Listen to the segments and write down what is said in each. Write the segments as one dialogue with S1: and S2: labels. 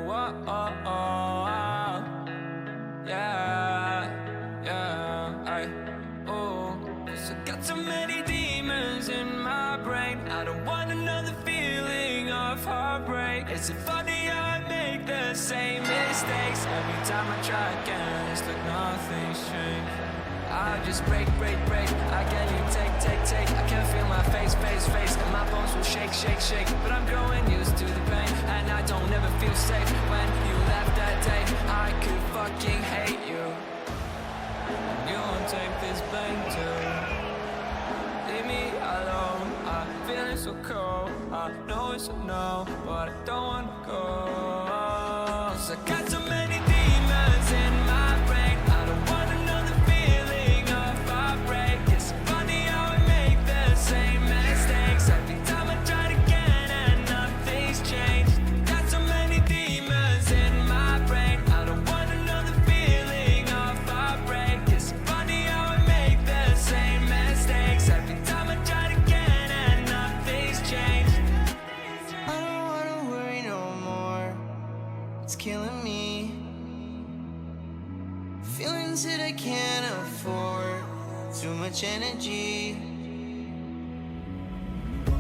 S1: So got so many demons in my brain. I don't want another feeling of heartbreak. Is it funny how I make the same mistakes? Every time I try again, it's like nothing's changed. I just break. I get you, take. I can feel my face, and my bones will shake. But I'm growing used to the pain, and I don't ever feel safe. When you left that day, I could fucking hate you. And you won't take this blame too. Leave me alone, I'm feeling so cold. I know it's a no, but I don't wanna go. 'Cause I got so many demons in my brain. I don't want another feeling of heartbreak. It's funny how we make the same mistakes. Every time I try again and nothing's changed. Got so many demons in my brain. I don't want another feeling of heartbreak. It's funny how we make the same mistakes. Every time I try again and nothing's changed.
S2: I don't wanna worry no more. It's killing me. Feelings that I can't afford. Too much energy.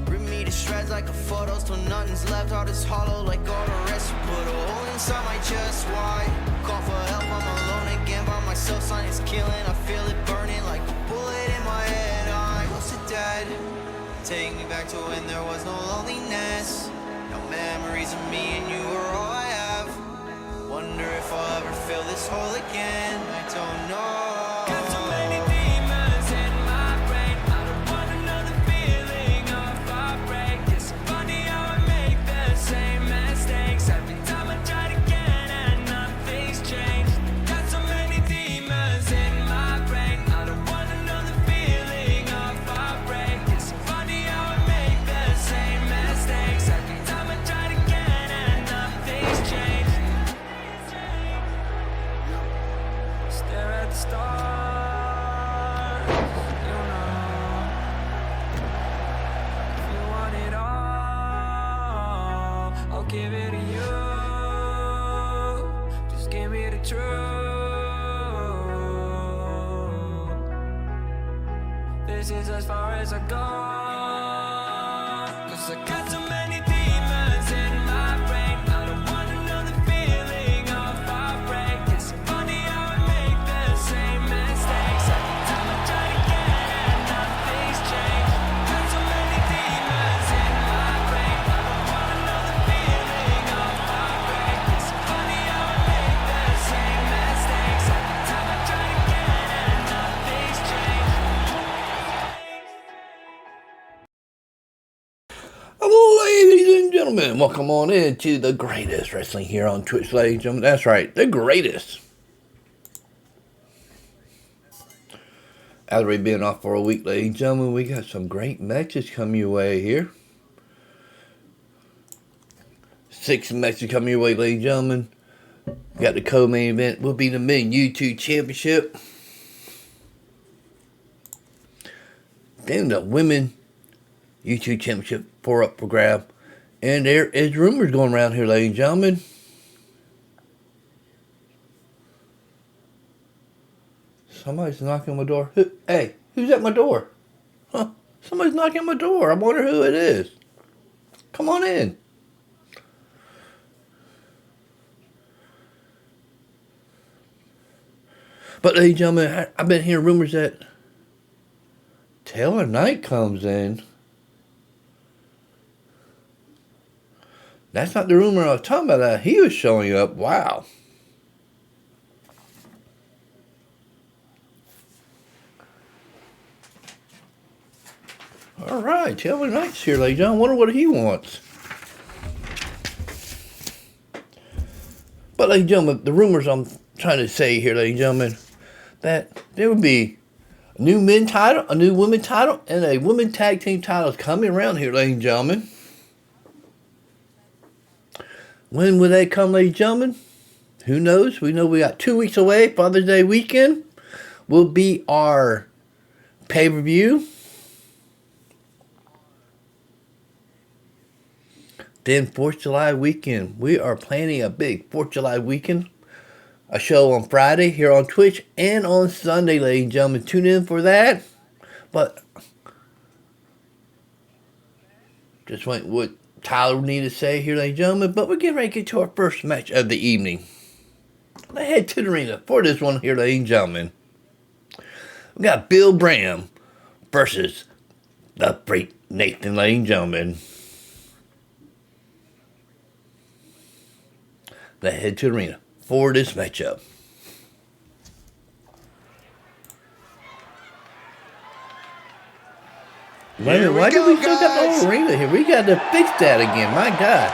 S2: Rip me to shreds like a photo till nothing's left. All this hollow like all the rest. You put a hole inside my chest. Why? Call for help, I'm alone again by myself. Sign is killing, I feel it burning like a bullet in my head. I'm close to dead. Take me back to when there was no loneliness. No memories of me and you are all I have. Wonder if I'll ever feel this hole again. I don't know.
S1: Got so many demons in my brain. I don't want another feeling of heartbreak. It's funny how I make the same mistakes. Every time I try again and nothing's changed. Got so many demons in my brain. I don't want another feeling of heartbreak. It's funny how I make the same mistakes. Every time I try again and nothing's changed. Stare at the stars, you know. If you want it all, I'll give it to you. Just give me the truth. This is as far as I go. 'Cause I got so many demons in my brain. I don't want another feeling of heartbreak. It's funny how I make the same mistakes. Every time I try again and nothing's changed. Got so many demons in my brain. I don't want another feeling of heartbreak. It's funny how I make the same mistakes. Every time I try again and nothing's changed.
S3: Ladies and gentlemen, welcome on in to the greatest wrestling here on Twitch, ladies and gentlemen. That's right, the greatest. After we've been off for a week, ladies and gentlemen, we got some great matches coming your way here. 6 matches coming your way, ladies and gentlemen. We got the co-main event, will be the Men YouTube Championship. Then the Women YouTube Championship up for grab. And there is rumors going around here, ladies and gentlemen. Somebody's knocking on my door. Hey, who's at my door? Huh? Somebody's knocking on my door. I wonder who it is. Come on in. But ladies and gentlemen, I've been hearing rumors that Taylor Knight comes in. That's not the rumor I was talking about. That he was showing up. Wow. All right, Taylor Knight's here, ladies and gentlemen. I wonder what he wants. But, ladies and gentlemen, the rumors I'm trying to say here, ladies and gentlemen, that there would be a new men title, a new women title, and a women tag team title coming around here, ladies and gentlemen. When will they come, ladies and gentlemen? Who knows? We know we got 2 weeks away. Father's Day weekend will be our pay-per-view. Then 4th of July weekend. We are planning a big 4th of July weekend. A show on Friday here on Twitch and on Sunday, ladies and gentlemen. Tune in for that. But just wait what Tyler needed to say here, ladies and gentlemen. But we're getting ready to get to our first match of the evening. Let's head to the arena for this one here, ladies and gentlemen. We got Bill Bram versus the Freak Nathan, ladies and gentlemen. Let's head to the arena for this matchup. Wait a minute, why do we still got the whole arena here? We got to fix that again, my God.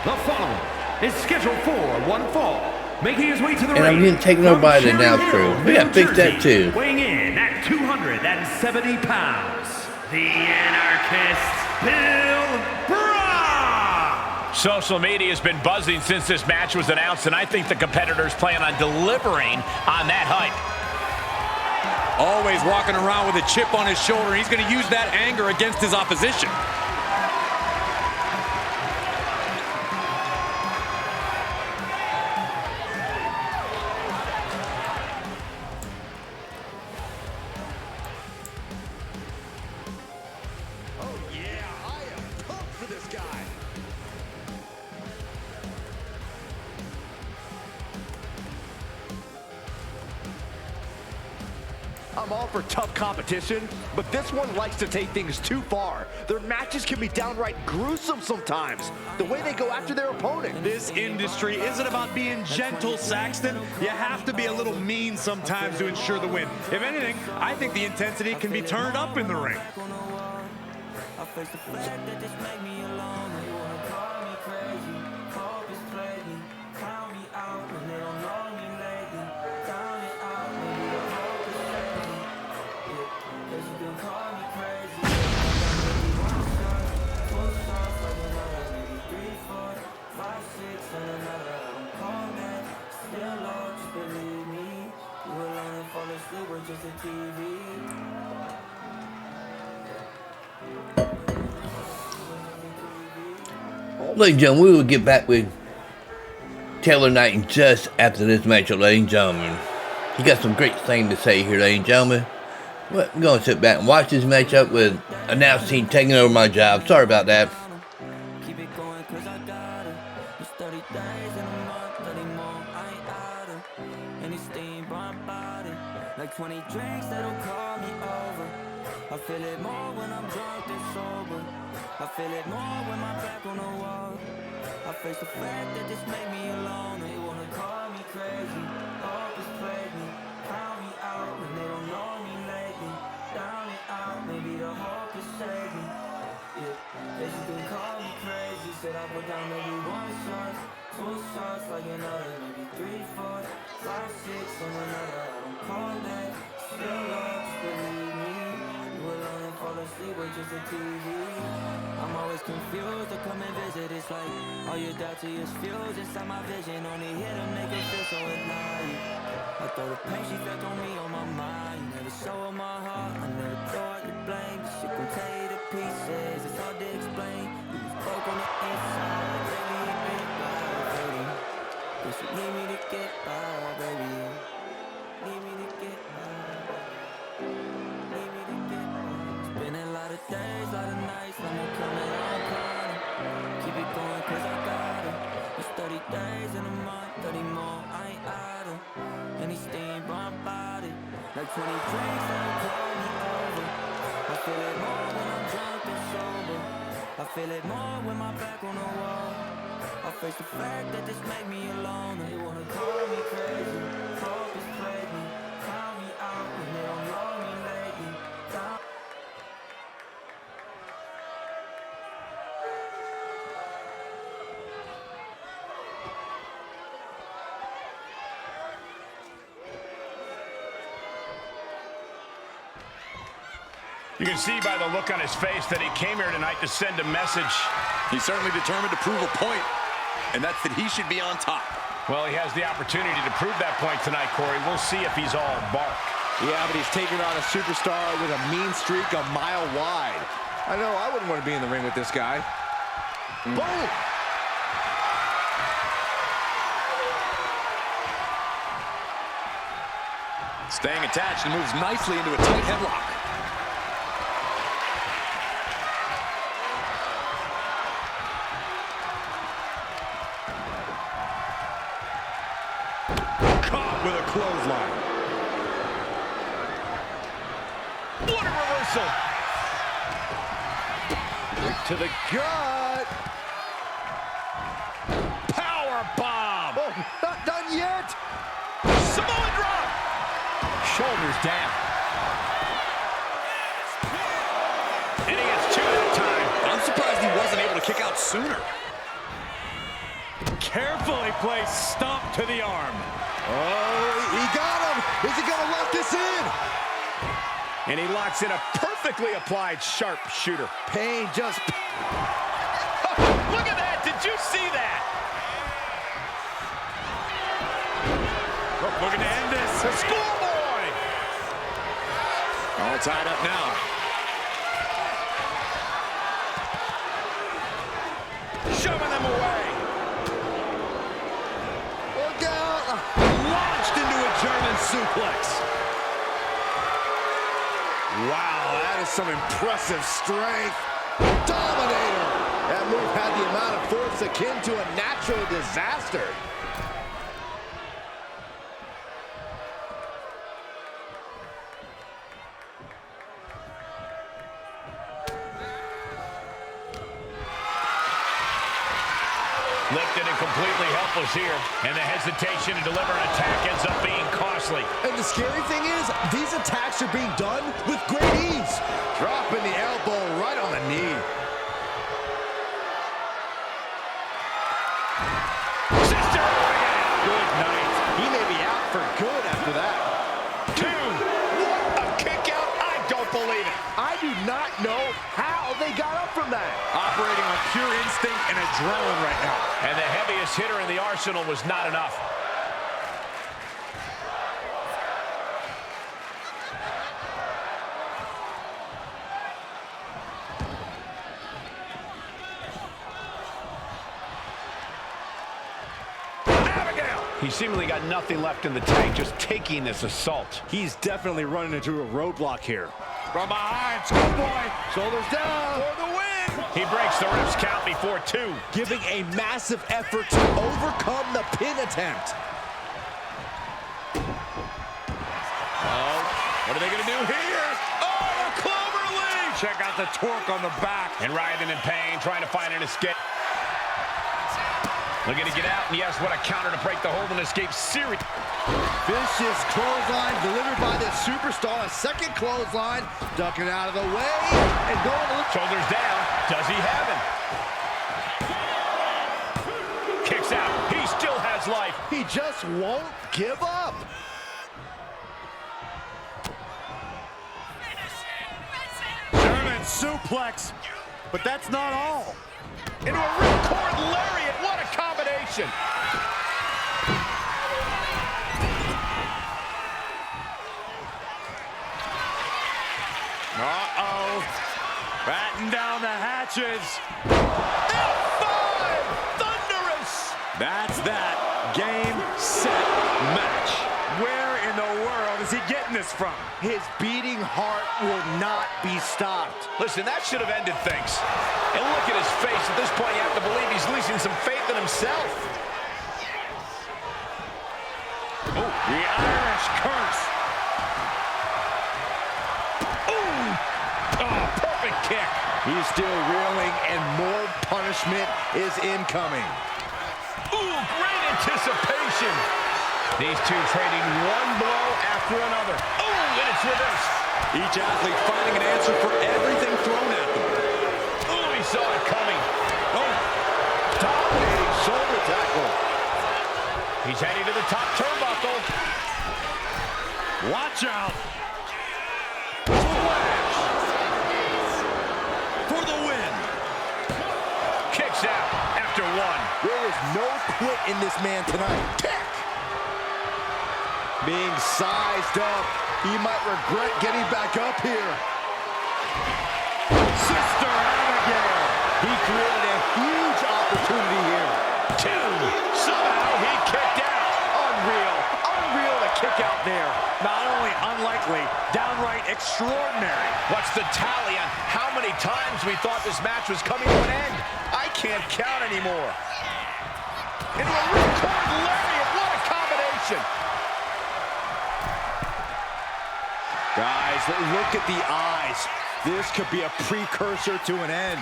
S4: The following is scheduled for one fall, making his way to the ring.
S3: And I'm getting taken over by the announce crew. We got to fix that too.
S4: Weighing in at 270 pounds, the Anarchist, Bill Bram.
S5: Social media has been buzzing since this match was announced, and I think the competitors plan on delivering on that hype.
S6: Always walking around with a chip on his shoulder. He's going to use that anger against his opposition.
S7: I'm all for tough competition, but this one likes to take things too far. Their matches can be downright gruesome sometimes, the way they go after their opponent.
S8: This industry isn't about being gentle, Saxton. You have to be a little mean sometimes to ensure the win. If anything, I think the intensity can be turned up in the ring.
S3: Ladies and gentlemen, we will get back with Taylor Knight just after this matchup, ladies and gentlemen. He got some great things to say here, ladies and gentlemen. We're going to sit back and watch this matchup with announce team taking over my job. Sorry about that.
S1: Keep it going 'cause I got it. It's 30 days in a month, 30 more, I ain't out of. And it's steam by my body, like 20 drinks that'll call me over. I feel it more when I'm drunk than sober. I feel it more when my back on the wall. I face the fact that this made me alone. They wanna call me crazy, hope it's played me. Count me out when they don't know me lately. Down and out, maybe the hope is saved me. Yeah, they just can call me crazy. Said I put down maybe one shot, two shots like another, maybe 3, 4, 5, 6 on another. I don't call that, still love, just believe me. You alone and fall asleep with just a TV. I'm always confused to come and visit. It's like all your doubts are just fused inside my vision. Only here to make it feel so alive. I throw the pain she felt on me on my mind. Never show her my heart. I never thought I could blame. This shit gon' tear you to pieces. It's hard to explain. You was broke on the inside. Baby, you been by, baby. Guess you need me to get by, baby. Need me to get by. Need me to get by. It's been a lot of days, a lot of nights. I'm gonna come and I'm calling. Keep it going 'cause I got it. It's 30 days in a month, 30 more, I ain't idle. Any steam by my body, like 20 drinks that'll call me over. I feel it more when I'm drunk than sober. I feel it more when my back on the wall. I face the fact that this made me alone. They wanna call me crazy, hope it's played me. Count me out when they don't know me lately. Down.
S5: You can see by the look on his face that he came here tonight to send a message.
S6: He's certainly determined to prove a point, and that's that he should be on top.
S5: Well, he has the opportunity to prove that point tonight, Corey. We'll see if he's all bark.
S7: Yeah, but he's taking on a superstar with a mean streak a mile wide. I know I wouldn't want to be in the ring with this guy. Boom!
S6: Staying attached and moves nicely into a tight headlock.
S8: Caught with a clothesline. What a reversal. Right to the gut. Power bomb.
S7: Oh, not done yet.
S8: Samoan drop. Shoulders down.
S5: And he gets two that time.
S6: I'm surprised he wasn't able to kick out sooner.
S8: Carefully placed stomp to the arm.
S7: Oh, he got him. Is he going to lock this in?
S8: And he locks in a perfectly applied sharpshooter.
S7: Pain just...
S5: Look at that. Did you see that?
S8: Looking to end this. A schoolboy.
S6: All tied up now.
S8: Shoving them away.
S7: Look out.
S8: Launched into a German suplex.
S7: Wow, that is some impressive strength. Dominator. That move had the amount of force akin to a natural disaster.
S5: Lifted and completely helpless here. And the hesitation to deliver an attack ends up being costly.
S7: And the scary thing is, these attacks are being done with great ease. Dropping the elbow right on the knee.
S5: Sister!
S7: Good night. He may be out for good after that.
S5: Two.
S8: What a kick out. I don't believe it.
S7: I do not know how they got up from that.
S8: Operating on pure instinct and adrenaline right now.
S5: And the heaviest hitter in the arsenal was not enough. He seemingly got nothing left in the tank, just taking this assault.
S8: He's definitely running into a roadblock here. From behind, schoolboy, shoulders down for the win.
S5: He breaks the ref's count before two.
S7: Giving a massive effort to overcome the pin attempt.
S5: Oh, what are they going to do here?
S8: Oh, a clover leaf. Check out the torque on the back.
S5: And writhing in pain, trying to find an escape. Looking to get out, and yes, what a counter to break the hold and escape series.
S7: Vicious clothesline delivered by this superstar. A second clothesline, ducking out of the way, and going to the...
S5: Shoulders down. Does he have him? Kicks out. He still has life.
S7: He just won't give up.
S8: German suplex, but that's not all.
S5: Into a ripcord lariat. What a combination.
S8: Uh-oh. Batten down the hatches. F5! Thunderous! That's that. Game, set, match. Where in the world is he getting this from?
S7: His beating heart will not be stopped.
S5: Listen, that should have ended things. And look at his face. At this point, you have to believe he's losing some faith in himself.
S8: Oh, the Irish curse.
S5: Ooh! Oh, perfect kick.
S7: He's still reeling, and more punishment is incoming.
S5: Ooh, great anticipation. These two trading one blow after another. Oh, and it's reversed.
S6: Each athlete finding an answer for everything thrown at them.
S5: Oh, he saw it coming.
S6: Oh,
S7: Dominating shoulder tackle.
S5: He's heading to the top turnbuckle.
S8: Watch out.
S5: Splash.
S8: For the win.
S5: Kicks out after one.
S7: There is no quit in this man tonight. Kick! Being sized up, he might regret getting back up here.
S8: Sister Abigail.
S7: He created a huge
S8: Somehow he kicked out.
S7: Unreal. Unreal to kick out there. Not only unlikely, downright extraordinary.
S5: What's the tally on how many times we thought this match was coming to an end? I can't count anymore. Into a ripcord lariat. What a combination.
S8: Guys, look at the eyes. This could be a precursor to an end.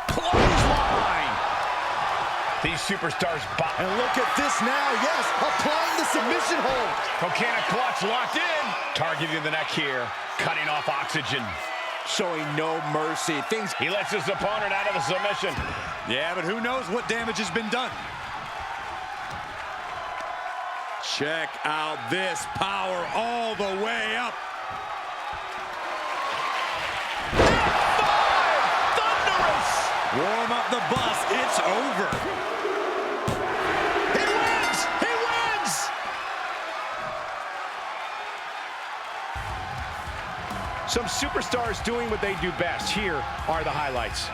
S8: Clothesline.
S5: These superstars bop.
S7: And look at this now. Yes, applying the submission hold.
S5: Coquina clutch locked in. Targeting the neck here. Cutting off oxygen.
S8: Showing no mercy.
S5: He lets his opponent out of the submission.
S6: Yeah, but who knows what damage has been done. Check out this power all the way up.
S8: F5! Thunderous!
S6: Warm up the bus. It's over.
S8: He wins! He wins! Some superstars doing what they do best. Here are the highlights.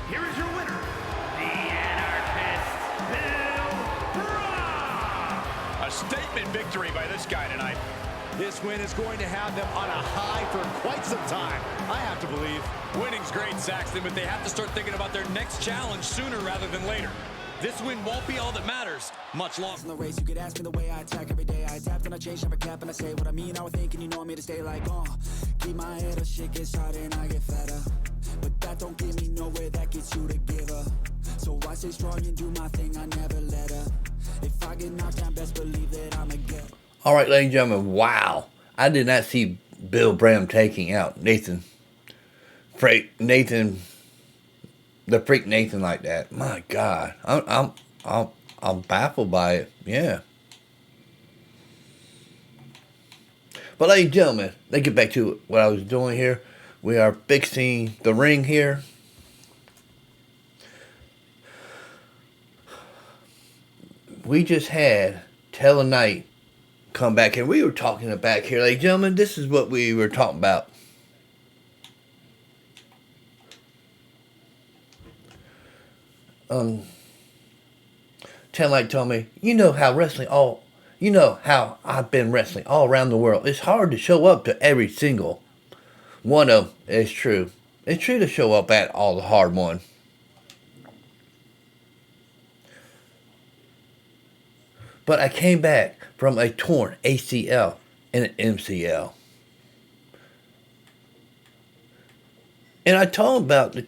S4: Here is your winner, the Anarchist, Bram.
S5: A statement victory by this guy tonight.
S8: This win is going to have them on a high for quite some time, I have to believe.
S6: Winning's great, Saxton, but they have to start thinking about their next challenge sooner rather than later. This win won't be all that matters much longer.
S2: In the race, you could ask me the way I attack every day. I adapt and I change, never cap, and I say what I mean. I would think, and you know me to stay like, keep my head up, shit gets hard and I get fatter. But that don't get me nowhere, that gets you to give up. So I stay strong and do my thing, I never let up. If I get knocked down, best believe that I'ma get.
S3: All right, ladies and gentlemen, wow. I did not see Bill Bram taking out Nathan the Freak Nathan like that. My God, I'm baffled by it. Yeah. But ladies and gentlemen, let's get back to what I was doing here. We are fixing the ring here. We just had Tell Knight come back, and we were talking about here, ladies and gentlemen. This is what we were talking about. Tell Knight told me, you know how I've been wrestling all around the world. It's hard to show up to every single one of them. It's true. It's true to show up at all the hard one. But I came back from a torn ACL and an MCL. And I told him about the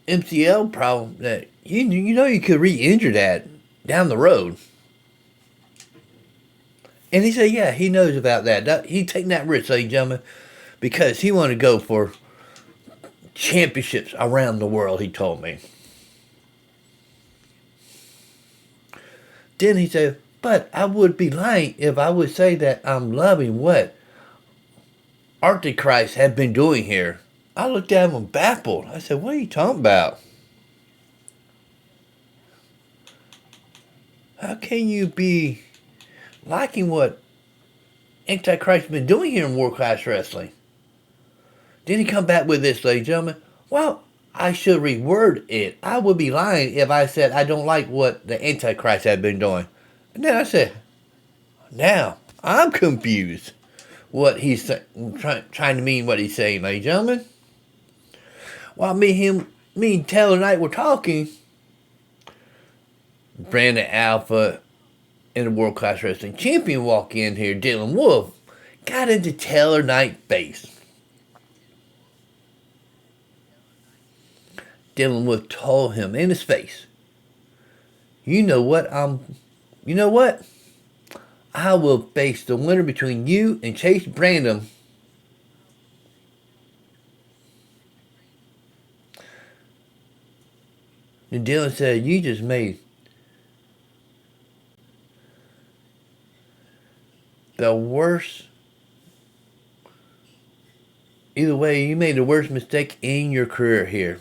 S3: MCL problem that you know you could re-injure that down the road. And he said, yeah, he knows about that. He's taking that risk, ladies and gentlemen, because he wanted to go for championships around the world, he told me. Then he said, but I would be lying if I would say that I'm loving what Antichrist had been doing here. I looked at him baffled. I said, what are you talking about? How can you be liking what Antichrist has been doing here in World Class Wrestling? Then he come back with this, ladies and gentlemen. Well, I should reword it. I would be lying if I said I don't like what the Antichrist had been doing. And then I said, now I'm confused. What he's trying to mean, what he's saying, ladies and gentlemen. While me and Taylor Knight were talking, Brandon Alpha and the World Class Wrestling Champion walk in here, Dylan Wolf, got into Taylor Knight's face. Dylan Wolf told him in his face, you know what, I will face the winner between you and Chase Brandon. And Dylan said, you just made the worst, either way, you made the worst mistake in your career here.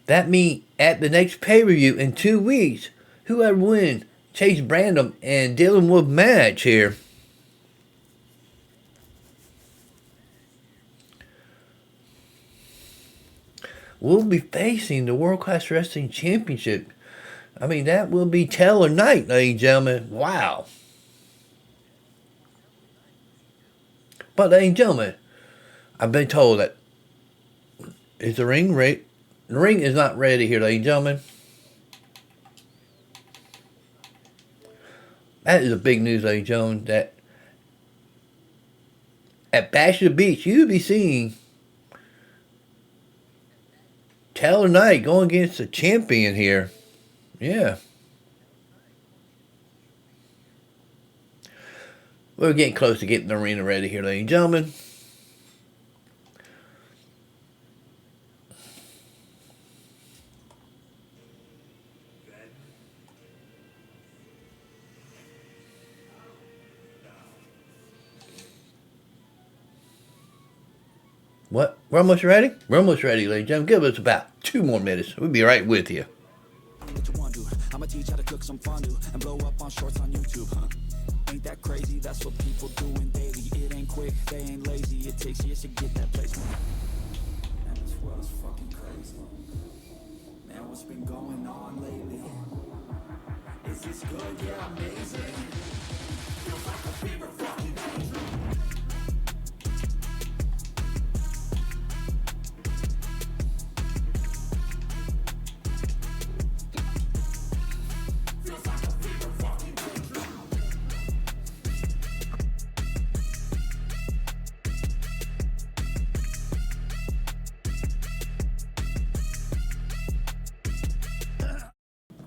S3: That means at the next pay-per-view in 2 weeks, whoever wins Chase Brandon and Dylan Wolf match here, will be facing the World Class Wrestling Championship. I mean, that will be Taylor Knight, ladies and gentlemen. Wow. But, ladies and gentlemen, I've been told that is the ring ready? The ring is not ready here, ladies and gentlemen. That is a big news, ladies and gentlemen, that at Bash at the Beach, you'll be seeing Taylor Knight going against the champion here. Yeah. We're getting close to getting the arena ready here, ladies and gentlemen. What? We're almost ready? We're almost ready, ladies and gentlemen. Give us about 2 more minutes. We'll be right with you.
S9: I'ma teach how to cook some fondue and blow up on shorts on YouTube, huh? Ain't that crazy? That's what people doing daily. It ain't quick, they ain't lazy. It takes years to get that placement. Man, this world's fucking crazy. Man, what's been going on lately? Is this good? Yeah, amazing. Feels like a fever fucking dream.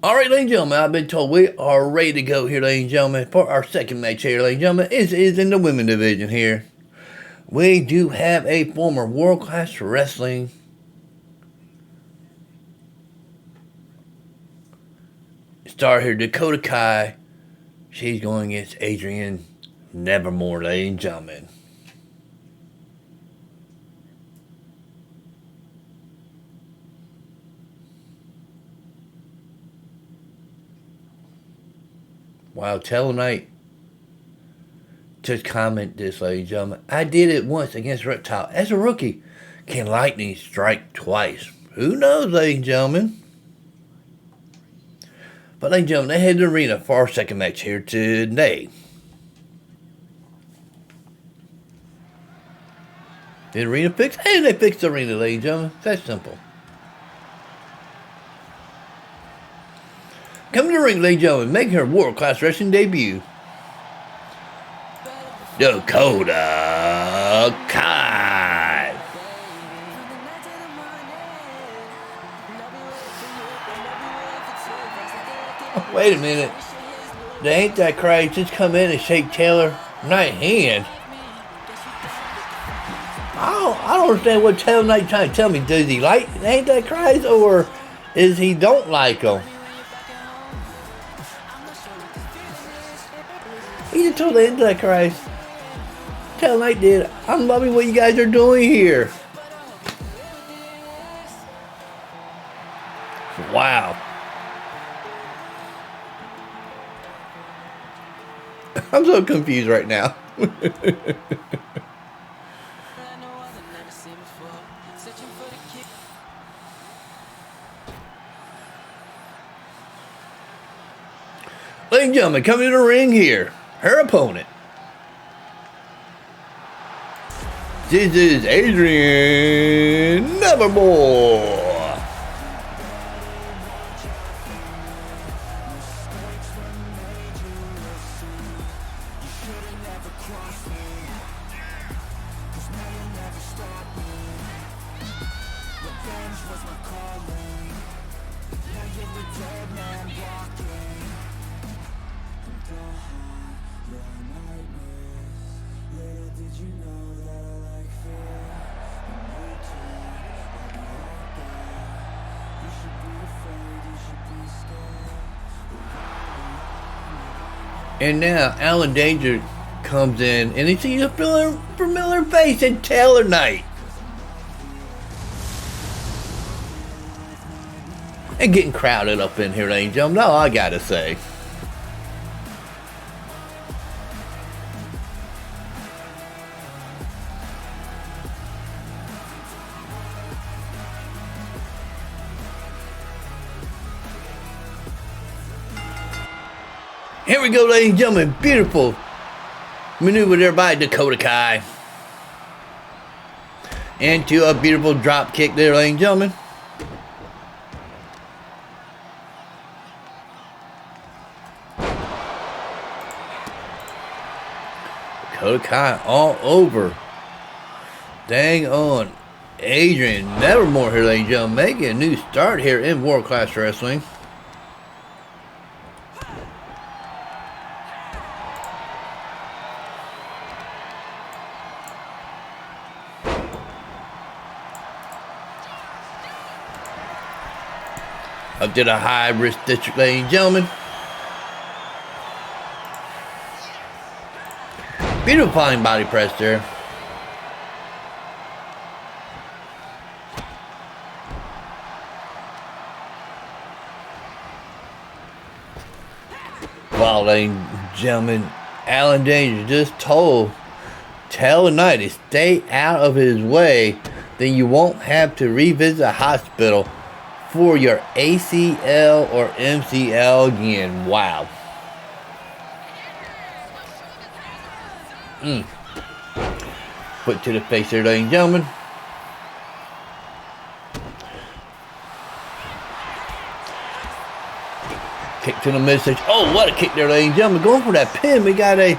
S3: Alright, ladies and gentlemen, I've been told we are ready to go here, ladies and gentlemen, for our second match here, ladies and gentlemen. It is in the women's division here. We do have a former World Class Wrestling star here, Dakota Kai. She's going against Adrienne Nevermore, ladies and gentlemen. Wow, Taylor Knight just comment this, ladies and gentlemen. I did it once against Reptile. As a rookie, can lightning strike twice? Who knows, ladies and gentlemen? But, ladies and gentlemen, they head to the arena for our second match here today. The arena fixed? Hey, they fixed the arena, ladies and gentlemen. That's simple. Coming to the ring, ladies and gentlemen, making her World Class Wrestling debut, Dakota Kai. Wait a minute. The Antichrist just come in and shake Taylor Knight's hand. don't understand what Tail Knight trying to tell me. Does he like Antichrist or is he don't like him? He just told the Antichrist. Tail Knight did. I'm loving what you guys are doing here. Wow. I'm so confused right now. Ladies and gentlemen, coming to the ring here, her opponent. This is Adrienne Nevermore. And now Alan Danger comes in and he sees a familiar face in Taylor Knight. And getting crowded up in here, ladies and gentlemen. No, I gotta say. Here we go, ladies and gentlemen. Beautiful maneuver there by Dakota Kai. Into a beautiful drop kick there, ladies and gentlemen. Dakota Kai all over. Dang on. Adrienne Nevermore here, ladies and gentlemen. Making a new start here in World Class Wrestling. Up to the high risk district, ladies and gentlemen. Beautiful flying body press there. Wow, ladies and gentlemen, Alan Danger just told Taylor Knight to stay out of his way, then you won't have to revisit the hospital for your ACL or MCL again. Wow. Foot to the face there, ladies and gentlemen. Kick to the midsection. Oh, what a kick there, ladies and gentlemen. Going for that pin. We got a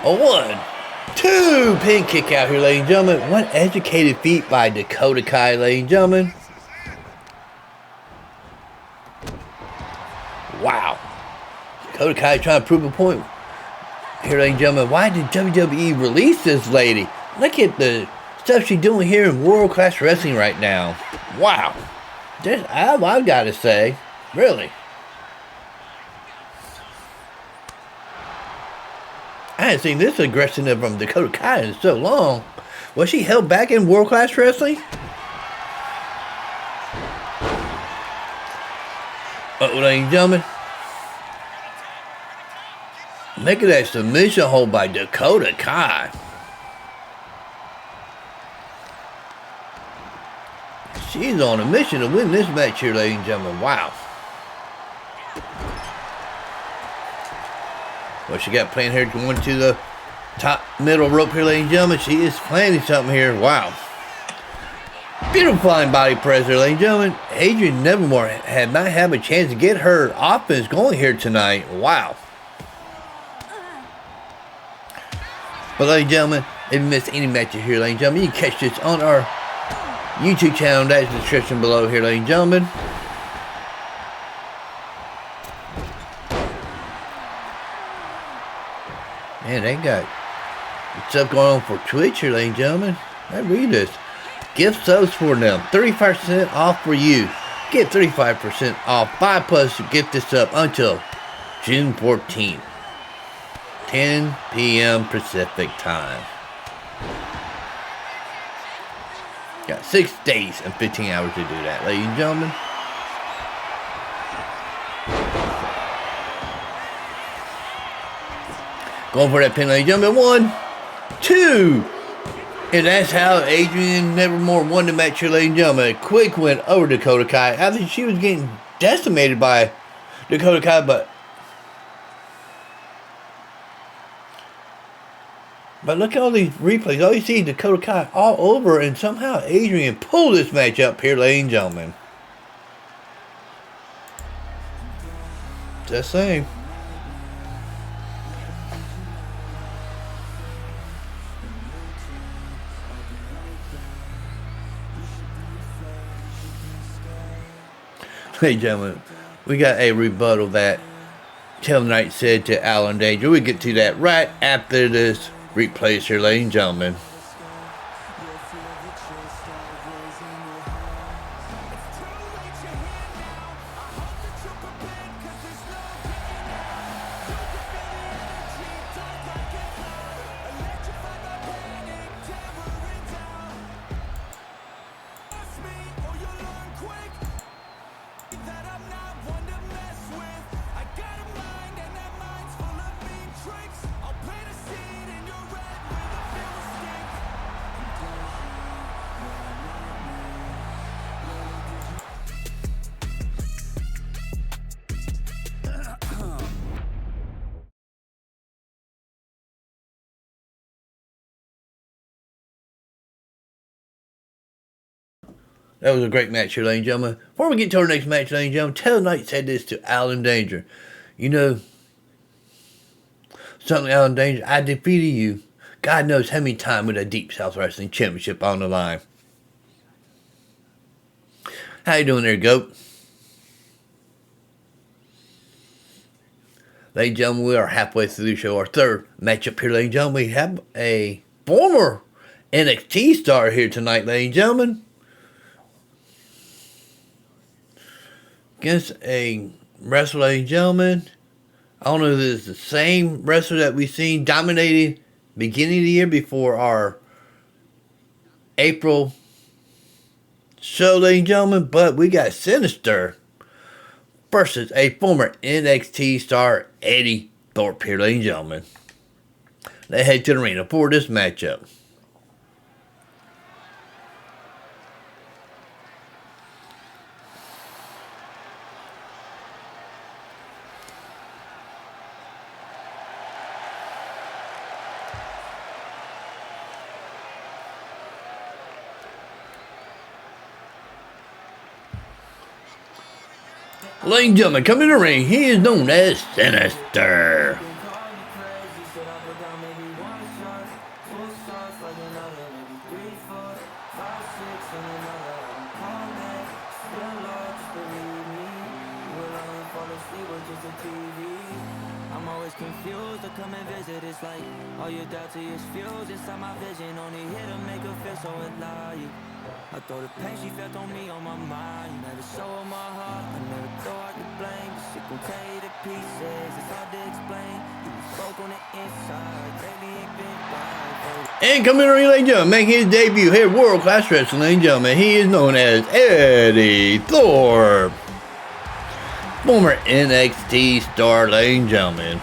S3: 1-2 pin kick out here, ladies and gentlemen. One educated feat by Dakota Kai, ladies and gentlemen. Wow. Dakota Kai trying to prove a point here, ladies and gentlemen. Why did WWE release this lady? Look at the stuff she's doing here in World Class Wrestling right now. Wow. I've got to say, really. I haven't seen this aggression from Dakota Kai in so long. Was she held back in World Class Wrestling? Ladies and gentlemen. Look at that submission hold by Dakota Kai. She's on a mission to win this match here, ladies and gentlemen. Wow. What she got playing here, going to the top middle rope here, ladies and gentlemen. She is planning something here. Wow. Beautiful flying body press here, ladies and gentlemen. Adrienne Nevermore might have a chance to get her offense going here tonight. Wow. But ladies and gentlemen, if you missed any matches here, ladies and gentlemen, you can catch this on our YouTube channel. That's the description below here, ladies and gentlemen. Man, they got stuff going on for Twitch here, ladies and gentlemen. I read this. Gift subs for them. 35% off for you. Get 35% off. 5+ gift this up until June 14th. 10 p.m. Pacific time. Got 6 days and 15 hours to do that, ladies and gentlemen. Going for that pin, ladies and gentlemen. 1, 2. And that's how Adrienne Nevermore won the match here, ladies and gentlemen. A quick win over Dakota Kai. I think she was getting decimated by Dakota Kai, but look at all these replays. All you see is Dakota Kai all over, and somehow Adrienne pulled this match up here, ladies and gentlemen. Just saying. Ladies and gentlemen, we got a rebuttal that Tail Knight said to Alan Danger. We get to that right after this replays here, ladies and gentlemen. That was a great match here, ladies and gentlemen. Before we get to our next match, ladies and gentlemen, Tail Knight said this to Alan Danger. You know, something, Alan Danger, I defeated you. God knows how many times with a Deep South Wrestling Championship on the line. How you doing there, Goat? Ladies and gentlemen, we are halfway through the show. Our third matchup here, ladies and gentlemen. We have a former NXT star here tonight, ladies and gentlemen. Against a wrestler, ladies and gentlemen. I don't know if it's the same wrestler that we've seen dominating beginning of the year before our April show, ladies and gentlemen. But we got Sinister versus a former NXT star, Eddy Thorpe here, ladies and gentlemen. Let's head to the arena for this matchup. Ladies and gentlemen, coming to the ring, he is known as Sinister.
S1: I'm always confused to come and visit. It's like all you doubt to is fused inside my vision. Only here to make her feel so alive. I throw the pain she felt on me on my mind. Never show her my heart, I never thought I could blame. But shit gon' tear you to pieces, it's hard to explain. You was broke on the inside, lately ain't been right.
S3: And coming to the ring, ladies and gentlemen, making his debut here, World Class Wrestling, ladies and gentlemen, he is known as Eddy Thorpe. Former NXT star, ladies and gentlemen.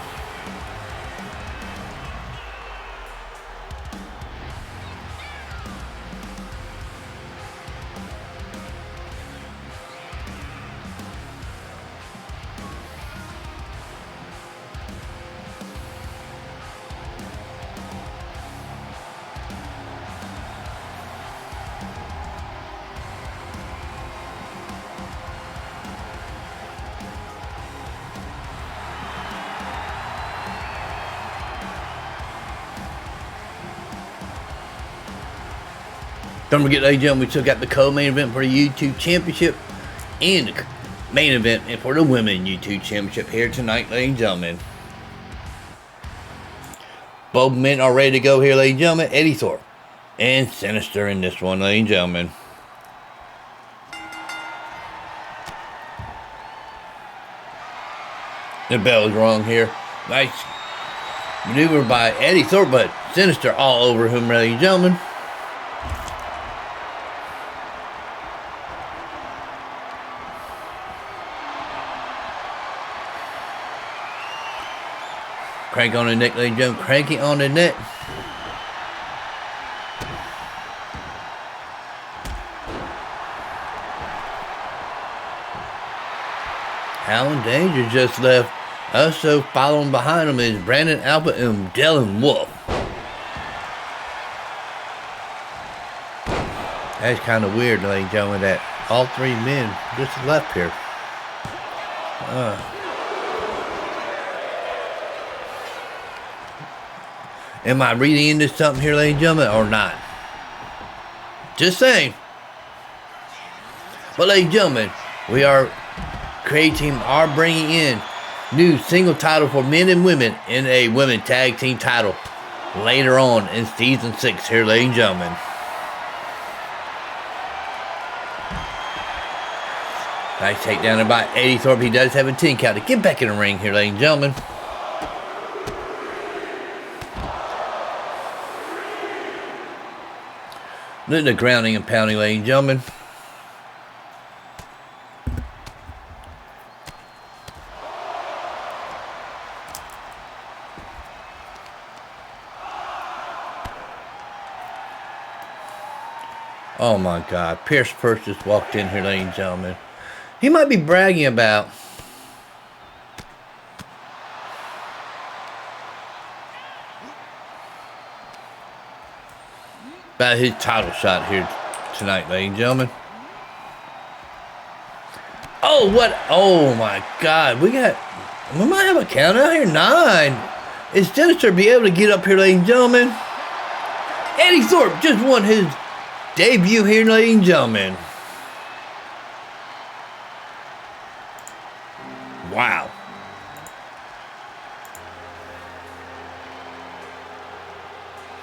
S3: Don't forget, ladies and gentlemen, we still got the co-main event for the YouTube Championship and the main event for the Women YouTube Championship here tonight, ladies and gentlemen. Both men are ready to go here, ladies and gentlemen. Eddy Thorpe and Sinister in this one, ladies and gentlemen. The bell is wrong here. Nice maneuver by Eddy Thorpe, but Sinister all over him, ladies and gentlemen. Crank on the neck, ladies and gentlemen. Cranky on the neck. Alan Danger just left. Also following behind him is Brandon Albert and Dylan Wolf. That's kind of weird, ladies and gentlemen, that all three men just left here. Am I reading into something here, ladies and gentlemen, or not? Just saying. But, ladies and gentlemen, we are bringing in new single title for men and women in a women tag team title later on in season 6 here, ladies and gentlemen. Nice takedown by Eddy Thorpe. He does have a 10 count to get back in the ring here, ladies and gentlemen. Look at the grounding and pounding, ladies and gentlemen. Oh my God, Perch just walked in here, ladies and gentlemen. He might be bragging about his title shot here tonight, ladies and gentlemen. Oh, what? Oh my God, we might have a count out here. 9. Is Sinister be able to get up here, ladies and gentlemen? Eddy Thorpe just won his debut here, ladies and gentlemen. Wow.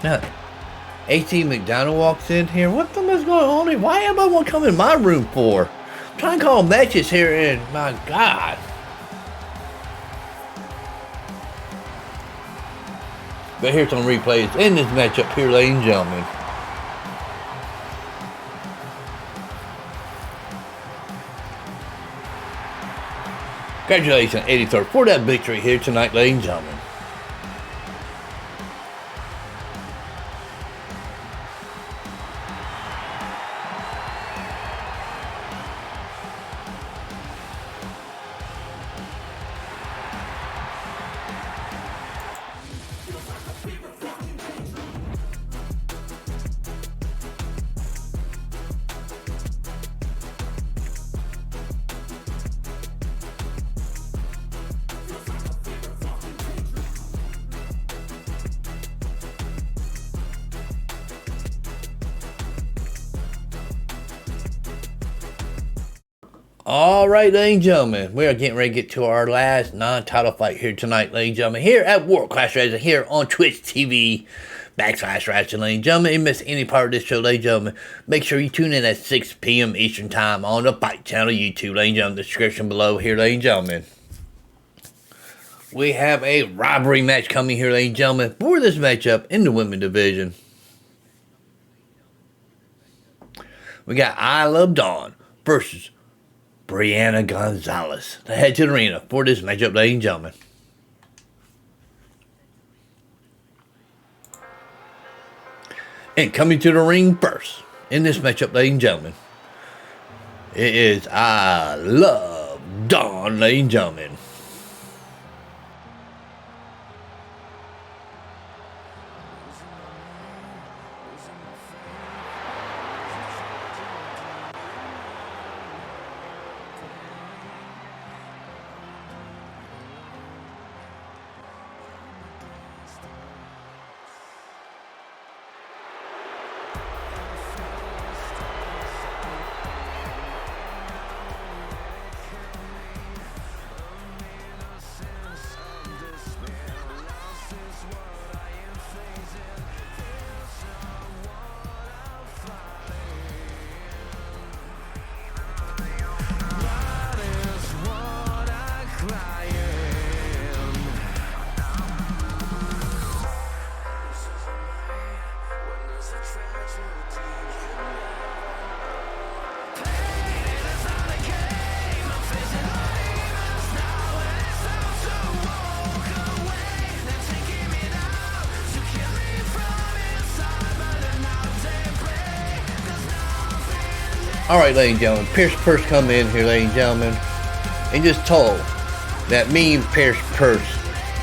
S3: Now, A.T. McDonald walks in here. What the hell is going on here? Why everybody want to come in my room for? I'm trying to call matches here, and my God. But here's some replays in this matchup here, ladies and gentlemen. Congratulations, Eddy Thorpe, for that victory here tonight, ladies and gentlemen. Alright, ladies and gentlemen, we are getting ready to get to our last non-title fight here tonight, ladies and gentlemen, here at World Class Wrestling, here on Twitch TV, /wrestling, ladies and gentlemen. If you miss any part of this show, ladies and gentlemen, make sure you tune in at 6 p.m. Eastern Time on the Fight Channel YouTube, ladies and gentlemen. The description below here, ladies and gentlemen. We have a rivalry match coming here, ladies and gentlemen, for this matchup in the women's division. We got Isla versus Brianna Gonzalez. They head to the arena for this matchup, ladies and gentlemen. And coming to the ring first in this matchup, ladies and gentlemen, it is Isla, ladies and gentlemen. Alright, ladies and gentlemen, Perch come in here, ladies and gentlemen, and just told that me and Perch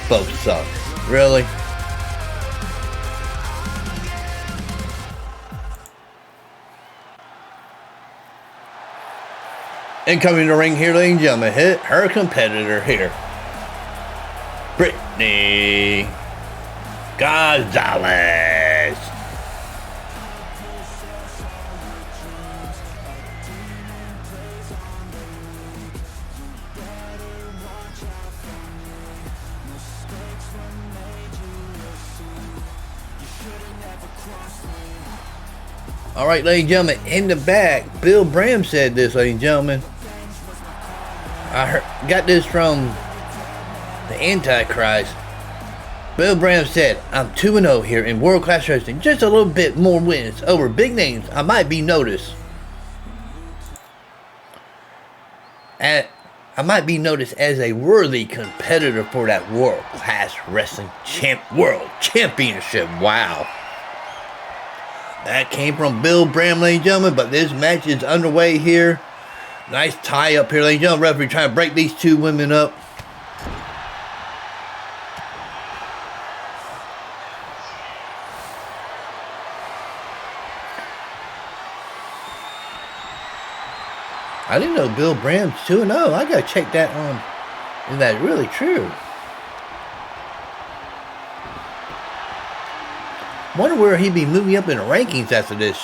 S3: both suck. Really? And coming to the ring here, ladies and gentlemen, hit her competitor here, Brittany Gonzalez. All right, ladies and gentlemen, in the back, Bill Bram said this, ladies and gentlemen. Got this from the Antichrist. Bill Bram said, I'm 2-0 here in World Class Wrestling. Just a little bit more wins over big names. I might be noticed. I might be noticed as a worthy competitor for that World Class Wrestling World Championship. Wow. That came from Bill Bram, ladies and gentlemen, but this match is underway here. Nice tie up here, ladies and gentlemen. Referee trying to break these two women up. I didn't know Bill Bram's 2-0. I gotta check that on. Is that really true? Wonder where he'd be moving up in the rankings after this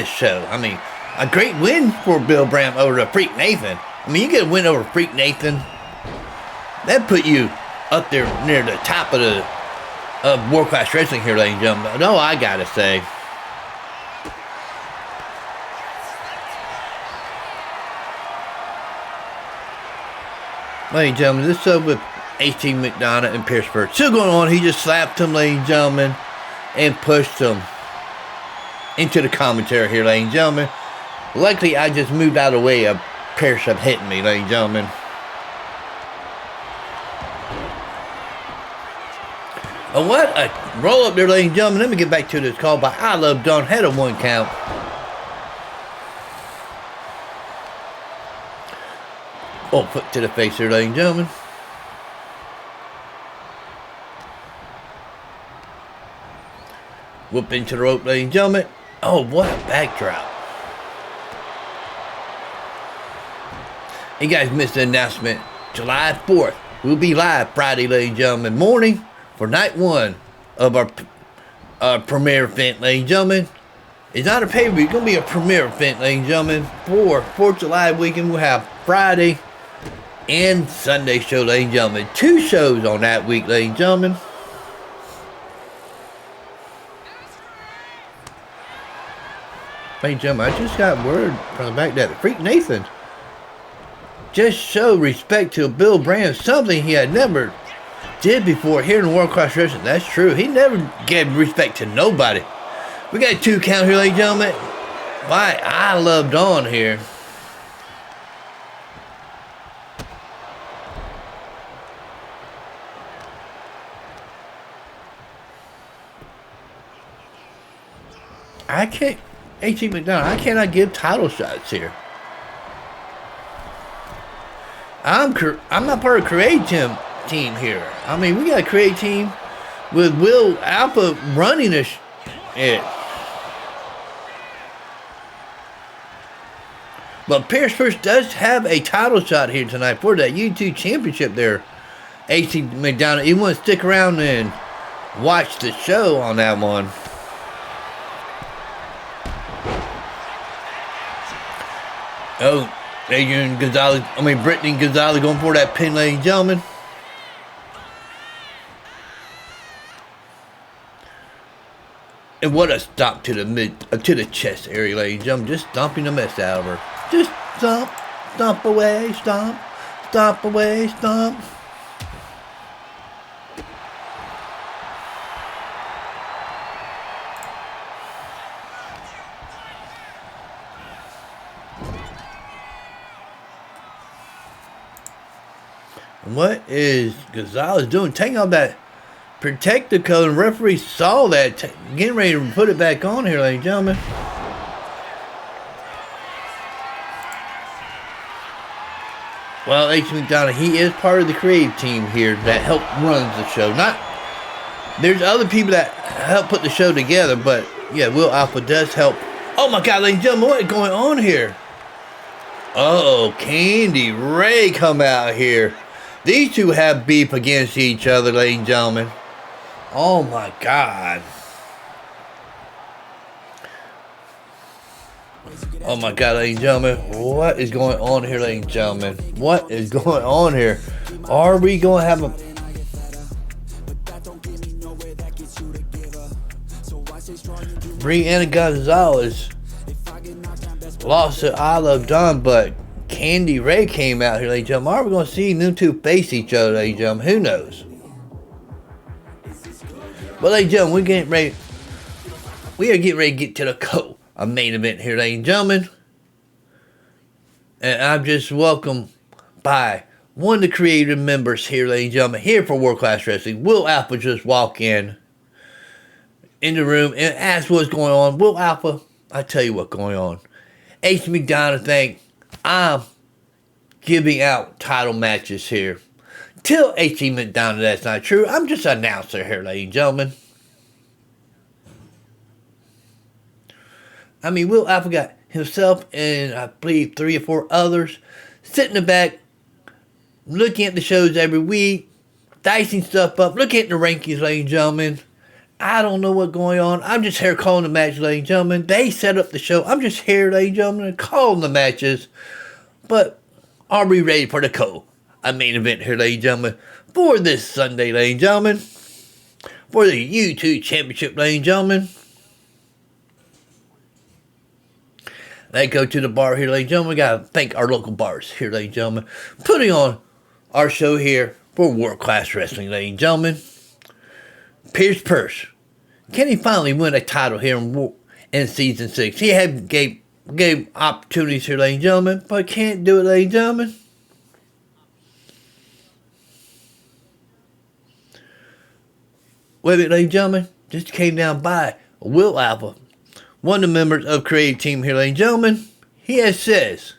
S3: show. I mean, a great win for Bill Bram over the Freak Nathan. I mean, you get a win over Freak Nathan. That put you up there near the top of the World Class Wrestling here, ladies and gentlemen. No, I gotta say. Ladies and gentlemen, this show with 18 McDonough and Perch still going on. He just slapped him, ladies and gentlemen, and pushed him into the commentary here, ladies and gentlemen. Luckily, I just moved out of the way of Perch hitting me, ladies and gentlemen. What a roll up there, ladies and gentlemen. Let me get back to this call by I Love Dawn. Had a 1 count. Oh, foot to the face here, ladies and gentlemen. Whoop into the rope, ladies and gentlemen. Oh, what a backdrop. You guys missed the announcement. July 4th. We'll be live Friday, ladies and gentlemen, morning for night 1 of our premiere event, ladies and gentlemen. It's not a pay-per-view. It's going to be a premiere event, ladies and gentlemen. For 4th of July weekend, we'll have Friday and Sunday show, ladies and gentlemen. 2 shows on that week, ladies and gentlemen. Ladies and gentlemen, I just got word from the back that Freak Nathan just showed respect to Bill Bram, something he had never did before here in World Class Wrestling. That's true. He never gave respect to nobody. We got a 2 count here, ladies and gentlemen. Why, I Love Dawn here. I can't, H.E. McDonough, I cannot give title shots here. I'm not part of create team here. I mean, we got a create team with Will Alpha running it. But Perch does have a title shot here tonight for that YouTube championship there. H.E. McDonough, you want to stick around and watch the show on that one. Oh, Brittany Gonzalez going for that pin, ladies and gentlemen. And what a stomp to the chest area, ladies and gentlemen. Just stomping the mess out of her. Just stomp, stomp away, stomp, stomp away, stomp. What is Gonzalez doing? Taking off that protective code, and referee saw that, getting ready to put it back on here, ladies and gentlemen. Well, H. McDonough, he is part of the creative team here that help runs the show. There's other people that help put the show together, but yeah, Will Alpha does help. Oh my God, ladies and gentlemen, what is going on here? Oh, Candy Ray come out here. These two have beef against each other, ladies and gentlemen. Oh my God. Oh my God, ladies and gentlemen. What is going on here, ladies and gentlemen? What is going on here? Are we going to have a... Brianna Gonzalez lost to Isla done, but Candy Ray came out here, ladies and gentlemen. Are we going to see them two face each other, ladies and gentlemen? Who knows? But ladies and gentlemen, we are getting ready to get to the main event here, ladies and gentlemen. And I'm just welcomed by one of the creative members here, ladies and gentlemen, here for World Class Wrestling. Will Alpha just walk in the room and ask what's going on. Will Alpha, I tell you what's going on. H. McDonough think I'm giving out title matches here. Tell H.E. McDonough that's not true. I'm just an announcer here, ladies and gentlemen. I mean, Will Alpha got himself and I believe 3 or 4 others sitting in the back, looking at the shows every week, dicing stuff up, looking at the rankings, ladies and gentlemen. I don't know what's going on. I'm just here calling the match, ladies and gentlemen. They set up the show. I'm just here, ladies and gentlemen, calling the matches. But are we ready for the main event here, ladies and gentlemen, for this Sunday, ladies and gentlemen, for the YouTube Championship, ladies and gentlemen. Let's go to the bar here, ladies and gentlemen. We got to thank our local bars here, ladies and gentlemen, putting on our show here for World Class Wrestling, ladies and gentlemen. Perch. Can he finally win a title here in Season 6? He had gave opportunities here, ladies and gentlemen, but can't do it, ladies and gentlemen. Wait a minute, ladies and gentlemen. Just came down by Will Alpha, one of the members of creative team here, ladies and gentlemen. He has says,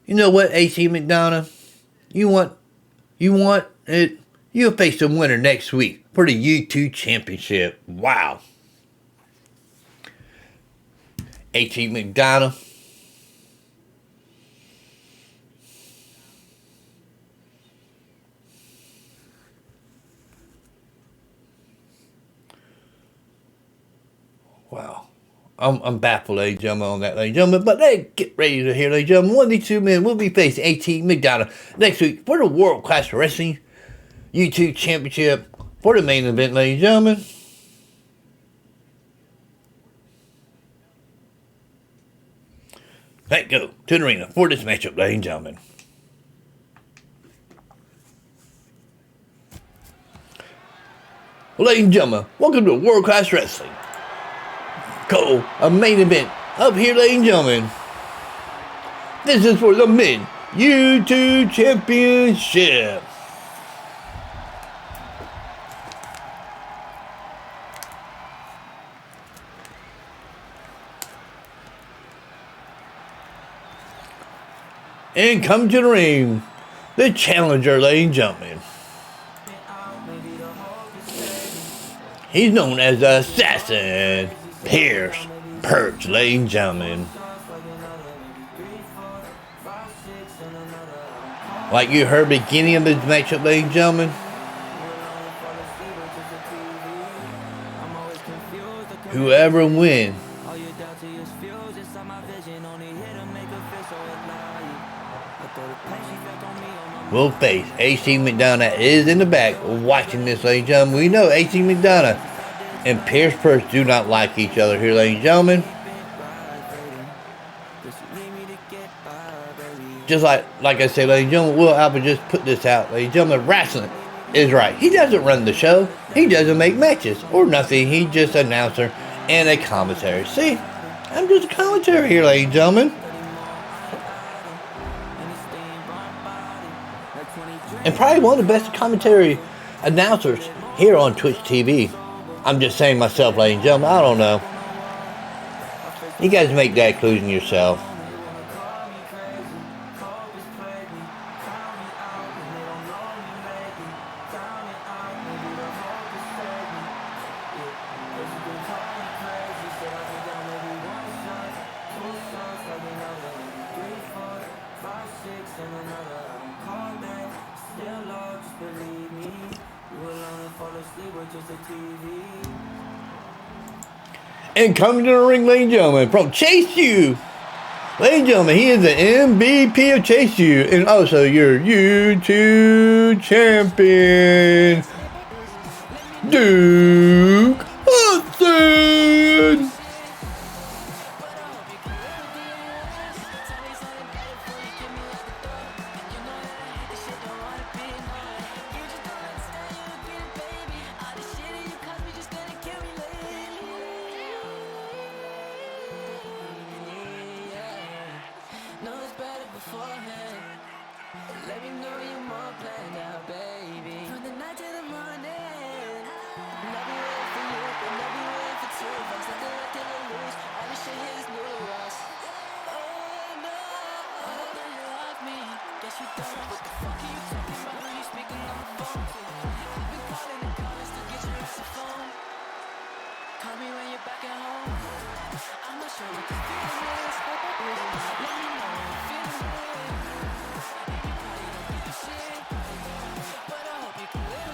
S3: you know what, A.C. McDonough? You want it? You'll face the winner next week for the YouTube Championship. Wow. A.C. McDonough. Wow. I'm baffled, ladies and gentlemen, on that, ladies and gentlemen. But let's get ready to hear, ladies and gentlemen. One of these two men will be facing A.T. McDonough next week for the World Class Wrestling YouTube Championship for the main event, ladies and gentlemen. Let's go to the arena for this matchup, ladies and gentlemen. Well, ladies and gentlemen, welcome to World Class Wrestling. A main event up here, ladies and gentlemen. This is for the men YouTube Championship. And come to the ring, the challenger, ladies and gentlemen. He's known as the Assassin, Perch, ladies and gentlemen. Like you heard beginning of this matchup, ladies and gentlemen. Whoever wins will face A.C. McDonough that is in the back watching this, ladies and gentlemen. We know A.C. McDonough and Perch do not like each other here, ladies and gentlemen. Just like I said, ladies and gentlemen, Will Alpha just put this out, ladies and gentlemen. Wrestling is right. He doesn't run the show. He doesn't make matches or nothing. He's just an announcer and a commentary. See, I'm just a commentary here, ladies and gentlemen. And probably one of the best commentary announcers here on Twitch TV. I'm just saying myself, ladies and gentlemen. I don't know. You guys make that conclusion yourself. And coming to the ring, ladies and gentlemen, from Chase U. Ladies and gentlemen, he is the MVP of Chase U and also your YouTube champion, Duke Hudson.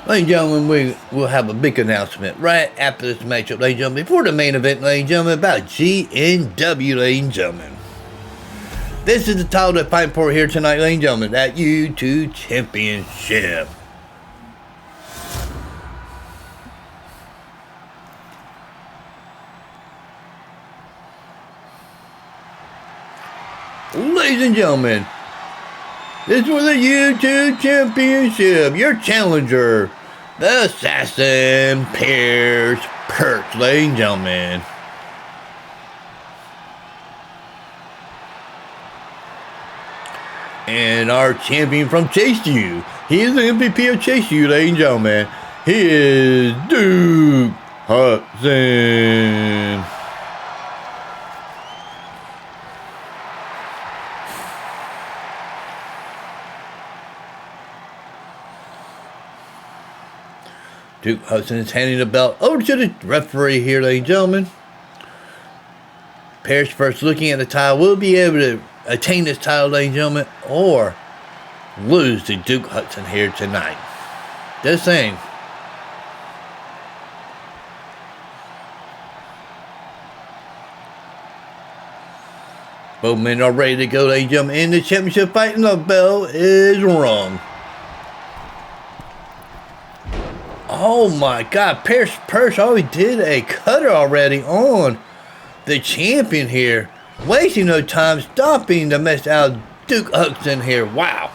S3: Ladies and gentlemen, we will have a big announcement right after this matchup, ladies and gentlemen, before the main event, ladies and gentlemen, about GNW, ladies and gentlemen. This is the title they're fighting for here tonight, ladies and gentlemen, that YouTube Championship. Ladies and gentlemen, this was the YouTube Championship. Your challenger, the Assassin Perch, ladies and gentlemen. And our champion from Chase U. He is the MVP of Chase U, ladies and gentlemen. He is Duke Hudson. Duke Hudson is handing the belt over to the referee here, ladies and gentlemen. Perch first looking at the title will be able to attain this title, ladies and gentlemen, or lose to Duke Hudson here tonight. Just saying. Both men are ready to go, ladies and gentlemen, in the championship fight, and the bell is rung. Oh my God, Perch already did a cutter already on the champion here. Wasting no time, stopping the mess out of Duke Hudson here. Wow.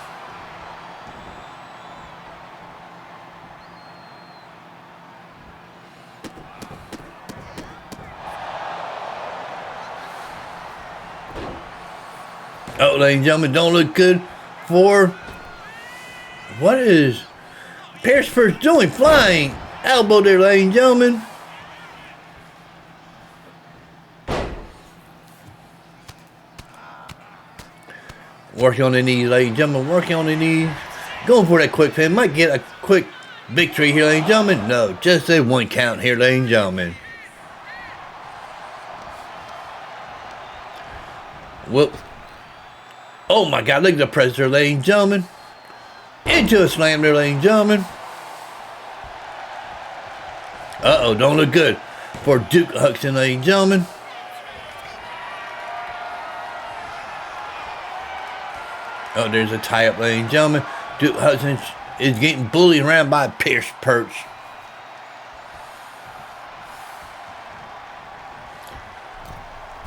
S3: Oh, ladies and gentlemen, don't look good for... What is... Perch first doing? Flying elbow there, ladies and gentlemen. Working on the knees, ladies and gentlemen. Working on the knees. Going for that quick pin. Might get a quick victory here, ladies and gentlemen. No, just a 1 count here, ladies and gentlemen. Whoop. Oh my God, look at the press there, ladies and gentlemen. Into a slam there, ladies and gentlemen. Uh-oh, don't look good for Duke Hudson, ladies and gentlemen. Oh, there's a tie-up, ladies and gentlemen. Duke Hudson is getting bullied around by Perch.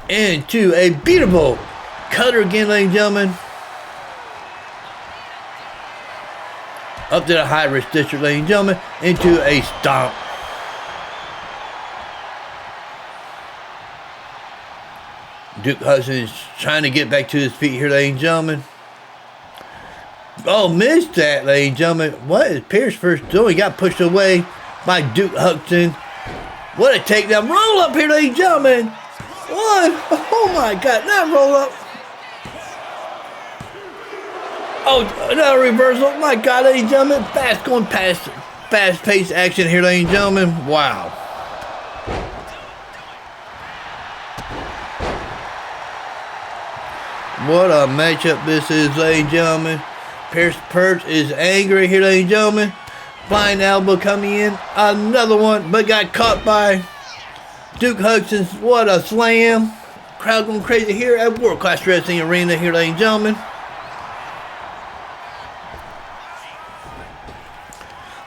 S3: Into a beautiful cutter again, ladies and gentlemen. Up to the high risk district, ladies and gentlemen, into a stomp. Duke Hudson is trying to get back to his feet here, ladies and gentlemen. Oh, missed that, ladies and gentlemen. What is Perch first doing? He got pushed away by Duke Hudson. What a takedown. Roll up here, ladies and gentlemen. One. Oh my God, not roll up. Oh, another reversal. My God, ladies and gentlemen. Fast-paced action here, ladies and gentlemen. Wow. What a matchup this is, ladies and gentlemen. Perch is angry here, ladies and gentlemen. Flying elbow coming in. Another one, but got caught by Duke Hudson's, what a slam. Crowd going crazy here at World Class Wrestling Arena here, ladies and gentlemen.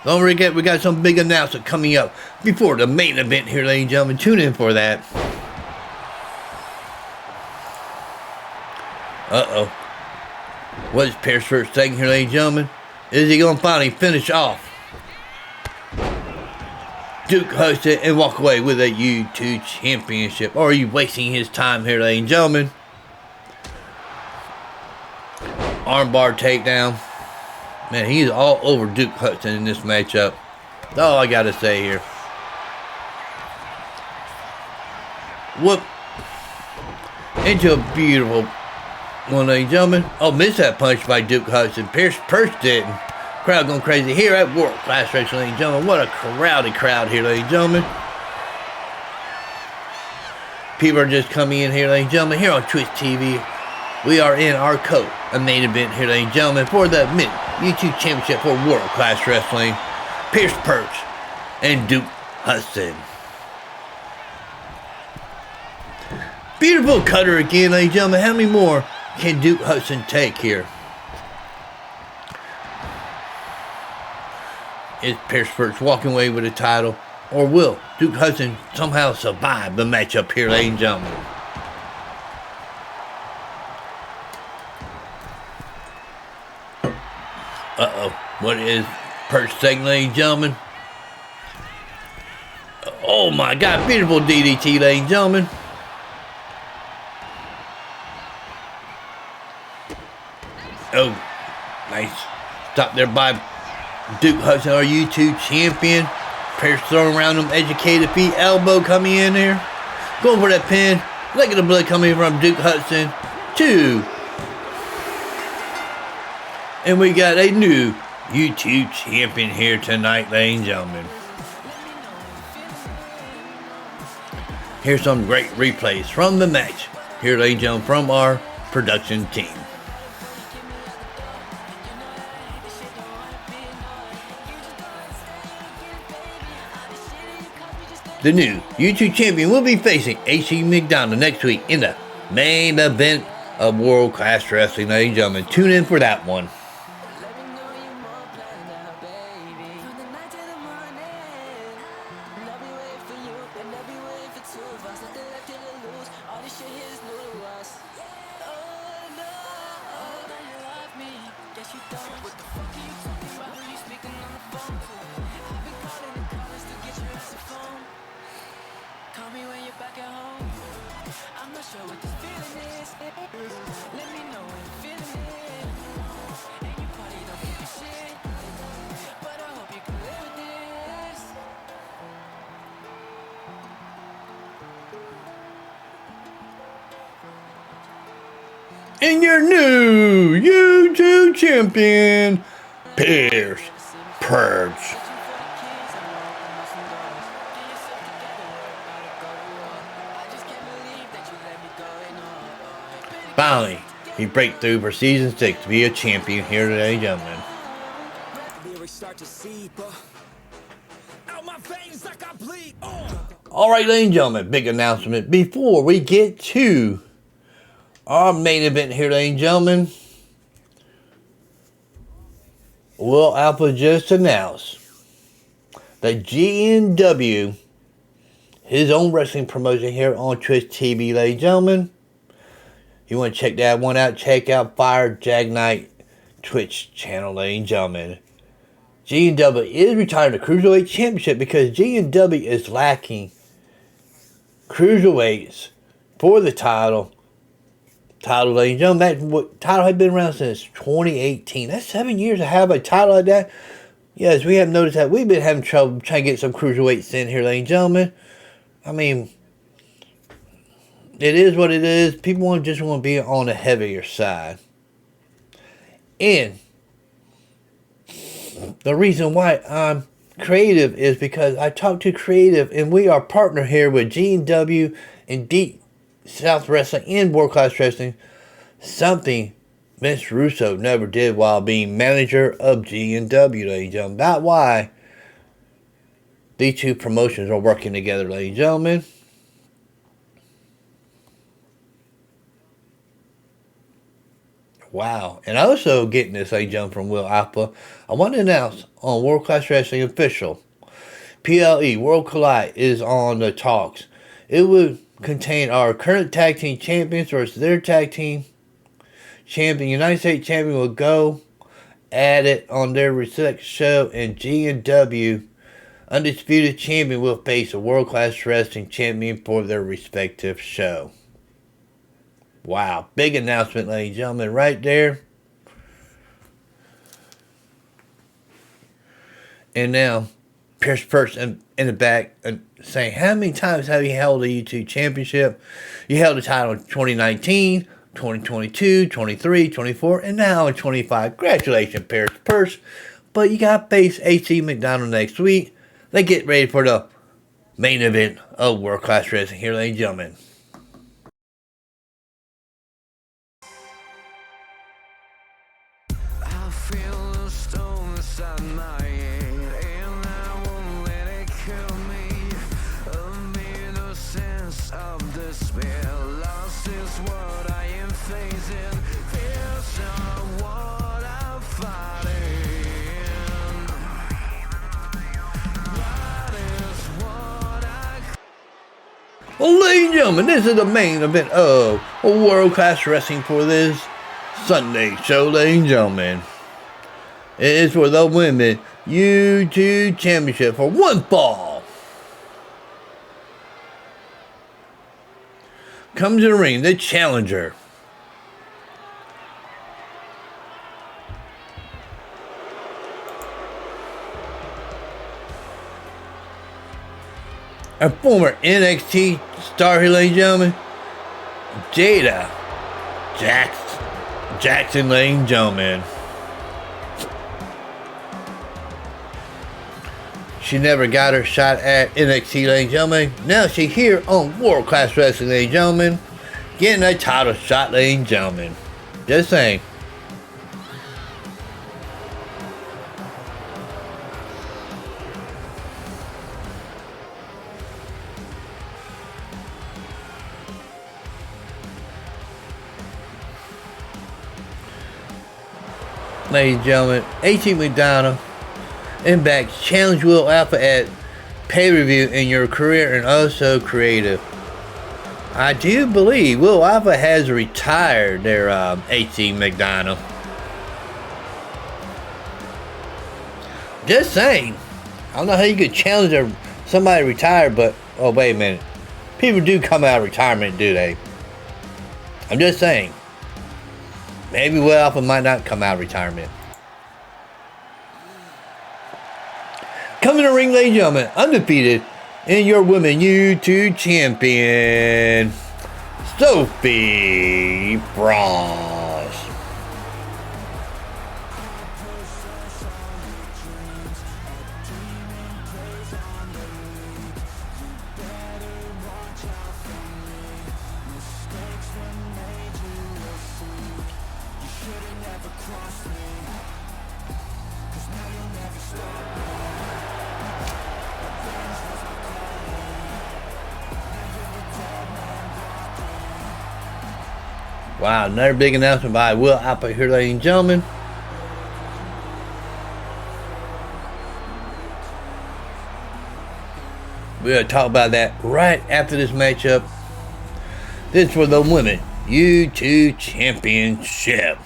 S3: Don't forget, we got some big announcement coming up before the main event here, ladies and gentlemen. Tune in for that. Uh-oh. What is Perch first taking here, ladies and gentlemen? Is he going to finally finish off Duke Hudson and walk away with a U2 championship? Or are you wasting his time here, ladies and gentlemen? Armbar takedown. Man, he's all over Duke Hudson in this matchup. That's all I got to say here. Whoop. Into a beautiful one, ladies and gentlemen. Oh, missed that punch by Duke Hudson. Perch didn't. Crowd going crazy here at World Class Wrestling, ladies and gentlemen. What a rowdy crowd here, ladies and gentlemen. People are just coming in here, ladies and gentlemen, here on Twitch TV. We are in our coat, a main event here, ladies and gentlemen, for the YouTube Championship for World Class Wrestling. Perch and Duke Hudson. Beautiful cutter again, ladies and gentlemen. How many more can Duke Hudson take here? Is Perch walking away with the title? Or will Duke Hudson somehow survive the matchup here, ladies and gentlemen? Uh-oh. What is Perch saying, ladies and gentlemen? Oh my God. Beautiful DDT, ladies and gentlemen. Oh, nice. Stop there by Duke Hudson, our U2 champion. Perch throwing around them, educated feet, elbow coming in there. Going for that pin. Look at the blood coming from Duke Hudson. 2. And we got a new U2 champion here tonight, ladies and gentlemen. Here's some great replays from the match. Here, ladies and gentlemen, from our production team. The new YouTube champion will be facing AC McDonald next week in the main event of World Class Wrestling, ladies and gentlemen. Tune in for that one. And your new YouTube champion, Perch. Finally, he break through for season 6 to be a champion here today, gentlemen. Alright, ladies and gentlemen, big announcement before we get to our main event here, ladies and gentlemen. Will Alpha just announced that GNW, his own wrestling promotion here on Twitch TV, ladies and gentlemen. You want to check that one out, check out Fire Jag Knight Twitch channel, ladies and gentlemen. GNW is retiring the Cruiserweight Championship because GNW is lacking Cruiserweights for the title, ladies and gentlemen. That title had been around since 2018. That's 7 years to have a title like that. Yes, we have noticed that we've been having trouble trying to get some Cruiserweights in here, ladies and gentlemen. I mean, it is what it is. People just want to be on the heavier side. And the reason why I'm creative is because I talk to creative, and we are partner here with GNW and Deep South Wrestling and World Class Wrestling. Something Vince Russo never did while being manager of GNW, ladies and gentlemen. That's why these two promotions are working together, ladies and gentlemen. Wow. And also getting this, ladies and gentlemen, from Will Alpha, I want to announce on World Class Wrestling Official, PLE World Collide is on the talks. It would contain our current tag team champions versus their tag team champion. United States champion will go at it on their respective show, and G&W Undisputed Champion will face a World Class Wrestling Champion for their respective show. Wow. Big announcement, ladies and gentlemen, right there. And now, Perch in the back saying, how many times have you held a YouTube championship? You held the title in 2019, 2022, 23, 24, and now in 25. Congratulations, Perch. But you got to face AC McDonald next week. They get ready for the main event of World Class Wrestling here, ladies and gentlemen.
S1: I feel a stone inside my head, and I won't let it kill me. Amid a sense of despair, lost is what I am facing. Fears are what I'm fighting. That is what I.
S3: Well, ladies and gentlemen, this is the main event of World Class Wrestling for this Sunday show, ladies and gentlemen. It is for the Women YouTube Championship for one fall. Comes to the ring, the challenger. A former NXT star here, ladies and gentlemen, Jada Jackson, ladies and gentlemen. She never got her shot at NXT, ladies and gentlemen. Now she's here on World Class Wrestling, ladies and gentlemen, getting a title shot, ladies and gentlemen. Just saying. Ladies and gentlemen, AC McDonald and back challenge Will Alpha at pay-per-view in your career and also creative. I do believe Will Alpha has retired their AC McDonald. Just saying. I don't know how you could challenge somebody retired, but oh wait a minute. People do come out of retirement, do they? I'm just saying. Maybe Will Alpha might not come out of retirement. Coming to the ring, ladies and gentlemen, undefeated in your women YouTube champion, Sophia Bram. Wow, another big announcement by Will Alpha here, ladies and gentlemen. We're going to talk about that right after this matchup. This is for the Women YouTube Championship.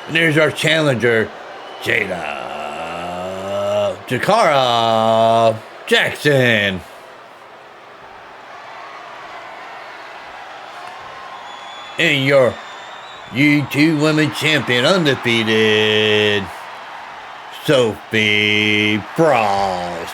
S3: And there's our challenger, Jakara Jackson. And your YouTube Women Champion, undefeated, Sophia Bram.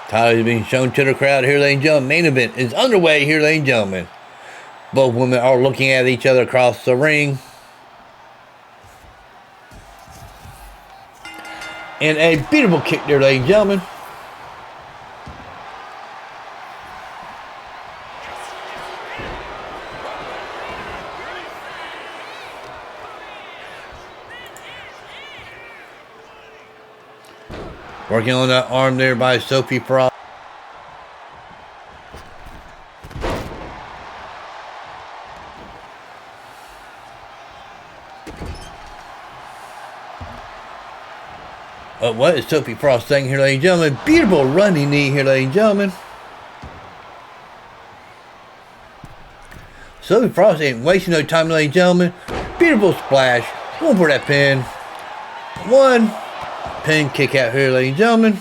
S3: Title is being shown to the crowd here, ladies and gentlemen. Main event is underway here, ladies and gentlemen. Both women are looking at each other across the ring. And a beautiful kick there, ladies and gentlemen. Working on that arm there by Sophie Frost. What is Sophie Frost saying here, ladies and gentlemen? Beautiful running knee here, ladies and gentlemen. Sophie Frost ain't wasting no time, ladies and gentlemen. Beautiful splash. Going for that pin. One. Pin kick out here, ladies and gentlemen.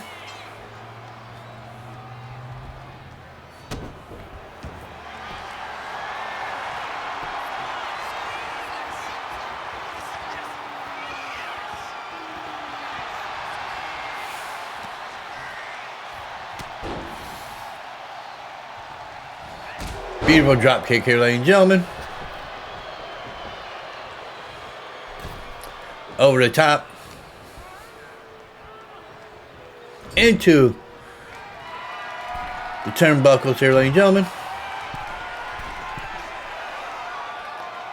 S3: Beautiful drop kick here, ladies and gentlemen. Over the top. Into the turnbuckles here, ladies and gentlemen.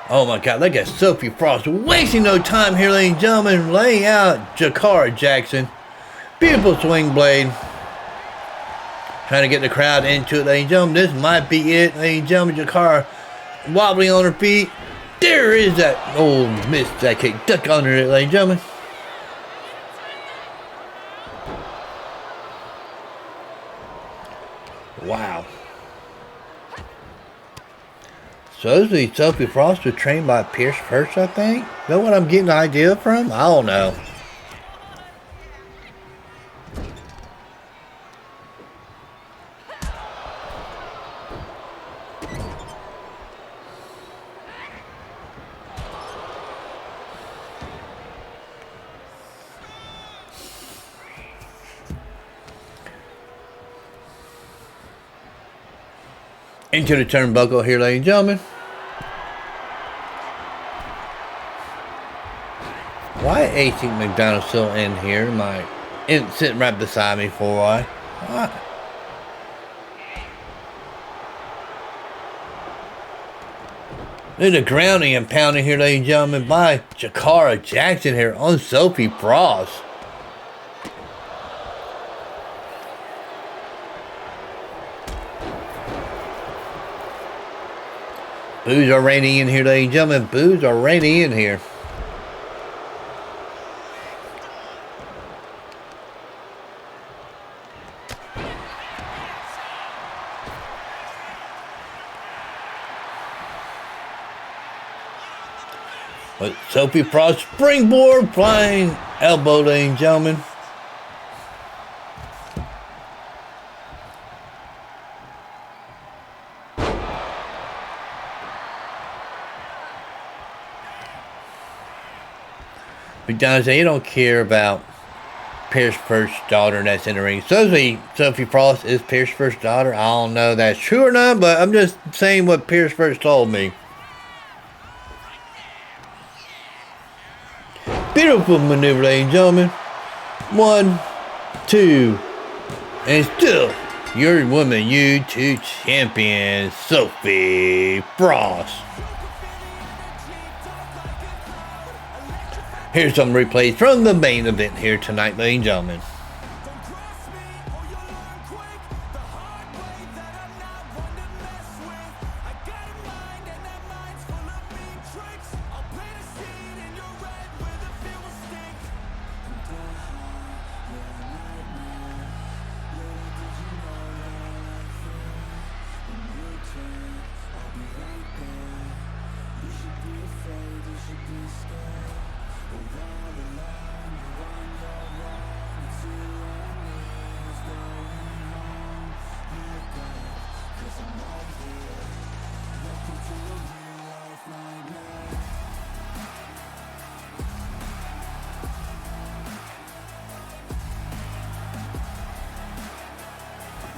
S3: Oh my God, look at Sophie Frost wasting no time here, ladies and gentlemen. Laying out Jakara Jackson. Beautiful swing blade. Trying to get the crowd into it, ladies and gentlemen. This might be it, ladies and gentlemen. Jakara wobbling on her feet. There is that. Oh, missed that kick. Duck under it, ladies and gentlemen. Wow. So the Sophie Frost was trained by Perch, I think. Is that what I'm getting the idea from? I don't know. Into the turnbuckle here, ladies and gentlemen. Why AC McDonald still in here? Sitting right beside me for a while. Why? There's a grounding and pounding here, ladies and gentlemen, by Jakara Jackson here on Sophie Frost. Boos are raining in here, ladies and gentlemen. Boos are raining in here. But Sophie Frost springboard flying elbow, ladies and gentlemen. McDonald said, you don't care about Perch's daughter that's in the ring. Sophie Frost is Perch's daughter. I don't know if that's true or not, but I'm just saying what Perch told me. Beautiful maneuver, ladies and gentlemen. 1, 2, and still your woman YouTube champion, Sophie Frost. Here's some replays from the main event here tonight, ladies and gentlemen.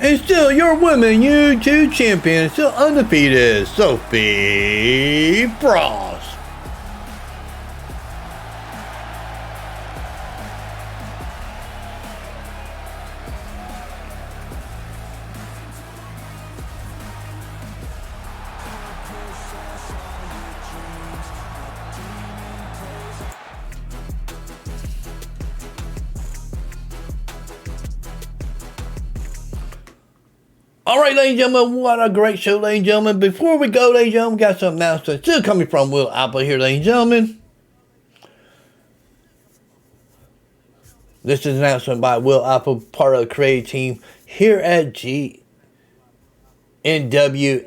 S3: And still your women YouTube champion, still undefeated, Sophia Bram. Alright, ladies and gentlemen, what a great show, ladies and gentlemen. Before we go, ladies and gentlemen, got some announcements still coming from Will Apple here, ladies and gentlemen. This is an announcement by Will Apple, part of the creative team here at GNW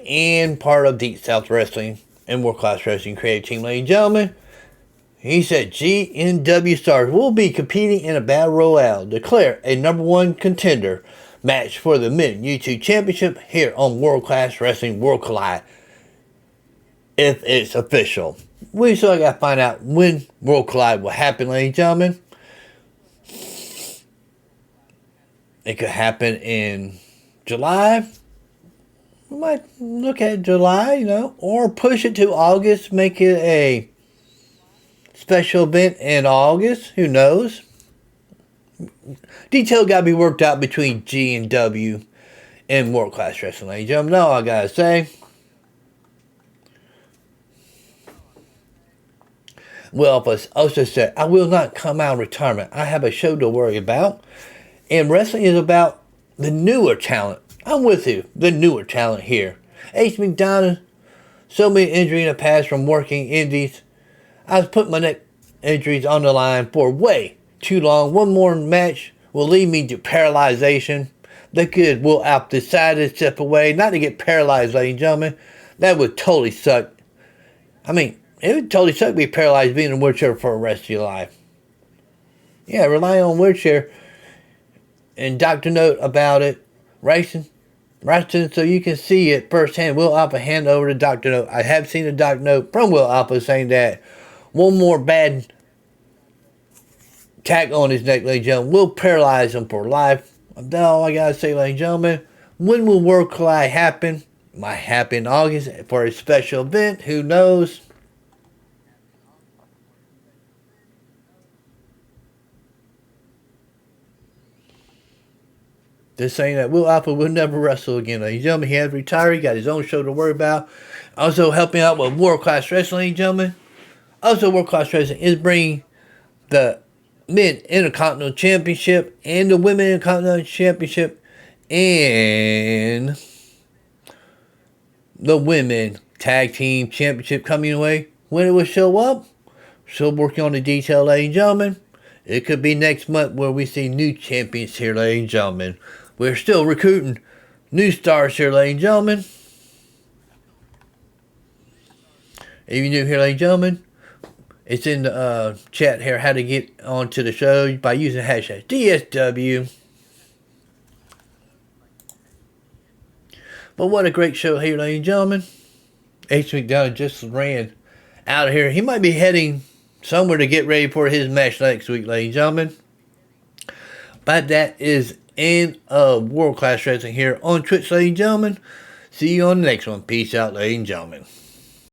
S3: and part of Deep South Wrestling and World Class Wrestling creative team, ladies and gentlemen. He said GNW stars will be competing in a battle royale. Declare a #1 contender match for the Men YouTube Championship here on World Class Wrestling World Collide. If it's official. We still got to find out when World Collide will happen, ladies and gentlemen. It could happen in July. We might look at July, or push it to August, make it a special event in August. Who knows? Detail got to be worked out between G and W and World Class Wrestling, ladies and gentlemen. That's all I got to say. Well, also said, I will not come out of retirement. I have a show to worry about. And wrestling is about the newer talent. I'm with you, the newer talent here. H. McDonough, so many injuries in the past from working indies. I was putting my neck injuries on the line for way too long. One more match will lead me to paralyzation. The good Will Alp decided to step away, not to get paralyzed, ladies and gentlemen. That would totally suck. I mean, it would totally suck to be paralyzed being in a wheelchair for the rest of your life. Yeah, rely on wheelchair. And Dr. Note about it. Racing so you can see it firsthand. Will Alpha hand over to Dr. Note. I have seen a Dr. Note from Will Alpha saying that one more bad tack on his neck, ladies and gentlemen, will paralyze him for life. That's all I gotta say, ladies and gentlemen. When will World Collide happen? Might happen in August for a special event. Who knows? Just saying that Will Alpha will never wrestle again, ladies and gentlemen. He has retired. He got his own show to worry about. Also helping out with World Class Wrestling, ladies and gentlemen. Also, World Class Wrestling is bringing the Men Intercontinental Championship and the Women Intercontinental Championship and the Women Tag Team Championship coming away. When it will show up, still working on the detail, ladies and gentlemen. It could be next month where we see new champions here, ladies and gentlemen. We're still recruiting new stars here, ladies and gentlemen. If you're new here, ladies and gentlemen, it's in the chat here how to get onto the show by using hashtag DSW. But what a great show here, ladies and gentlemen. H. McDonough just ran out of here. He might be heading somewhere to get ready for his match next week, ladies and gentlemen. But that is end of World Class Wrestling here on Twitch, ladies and gentlemen. See you on the next one. Peace out, ladies and gentlemen.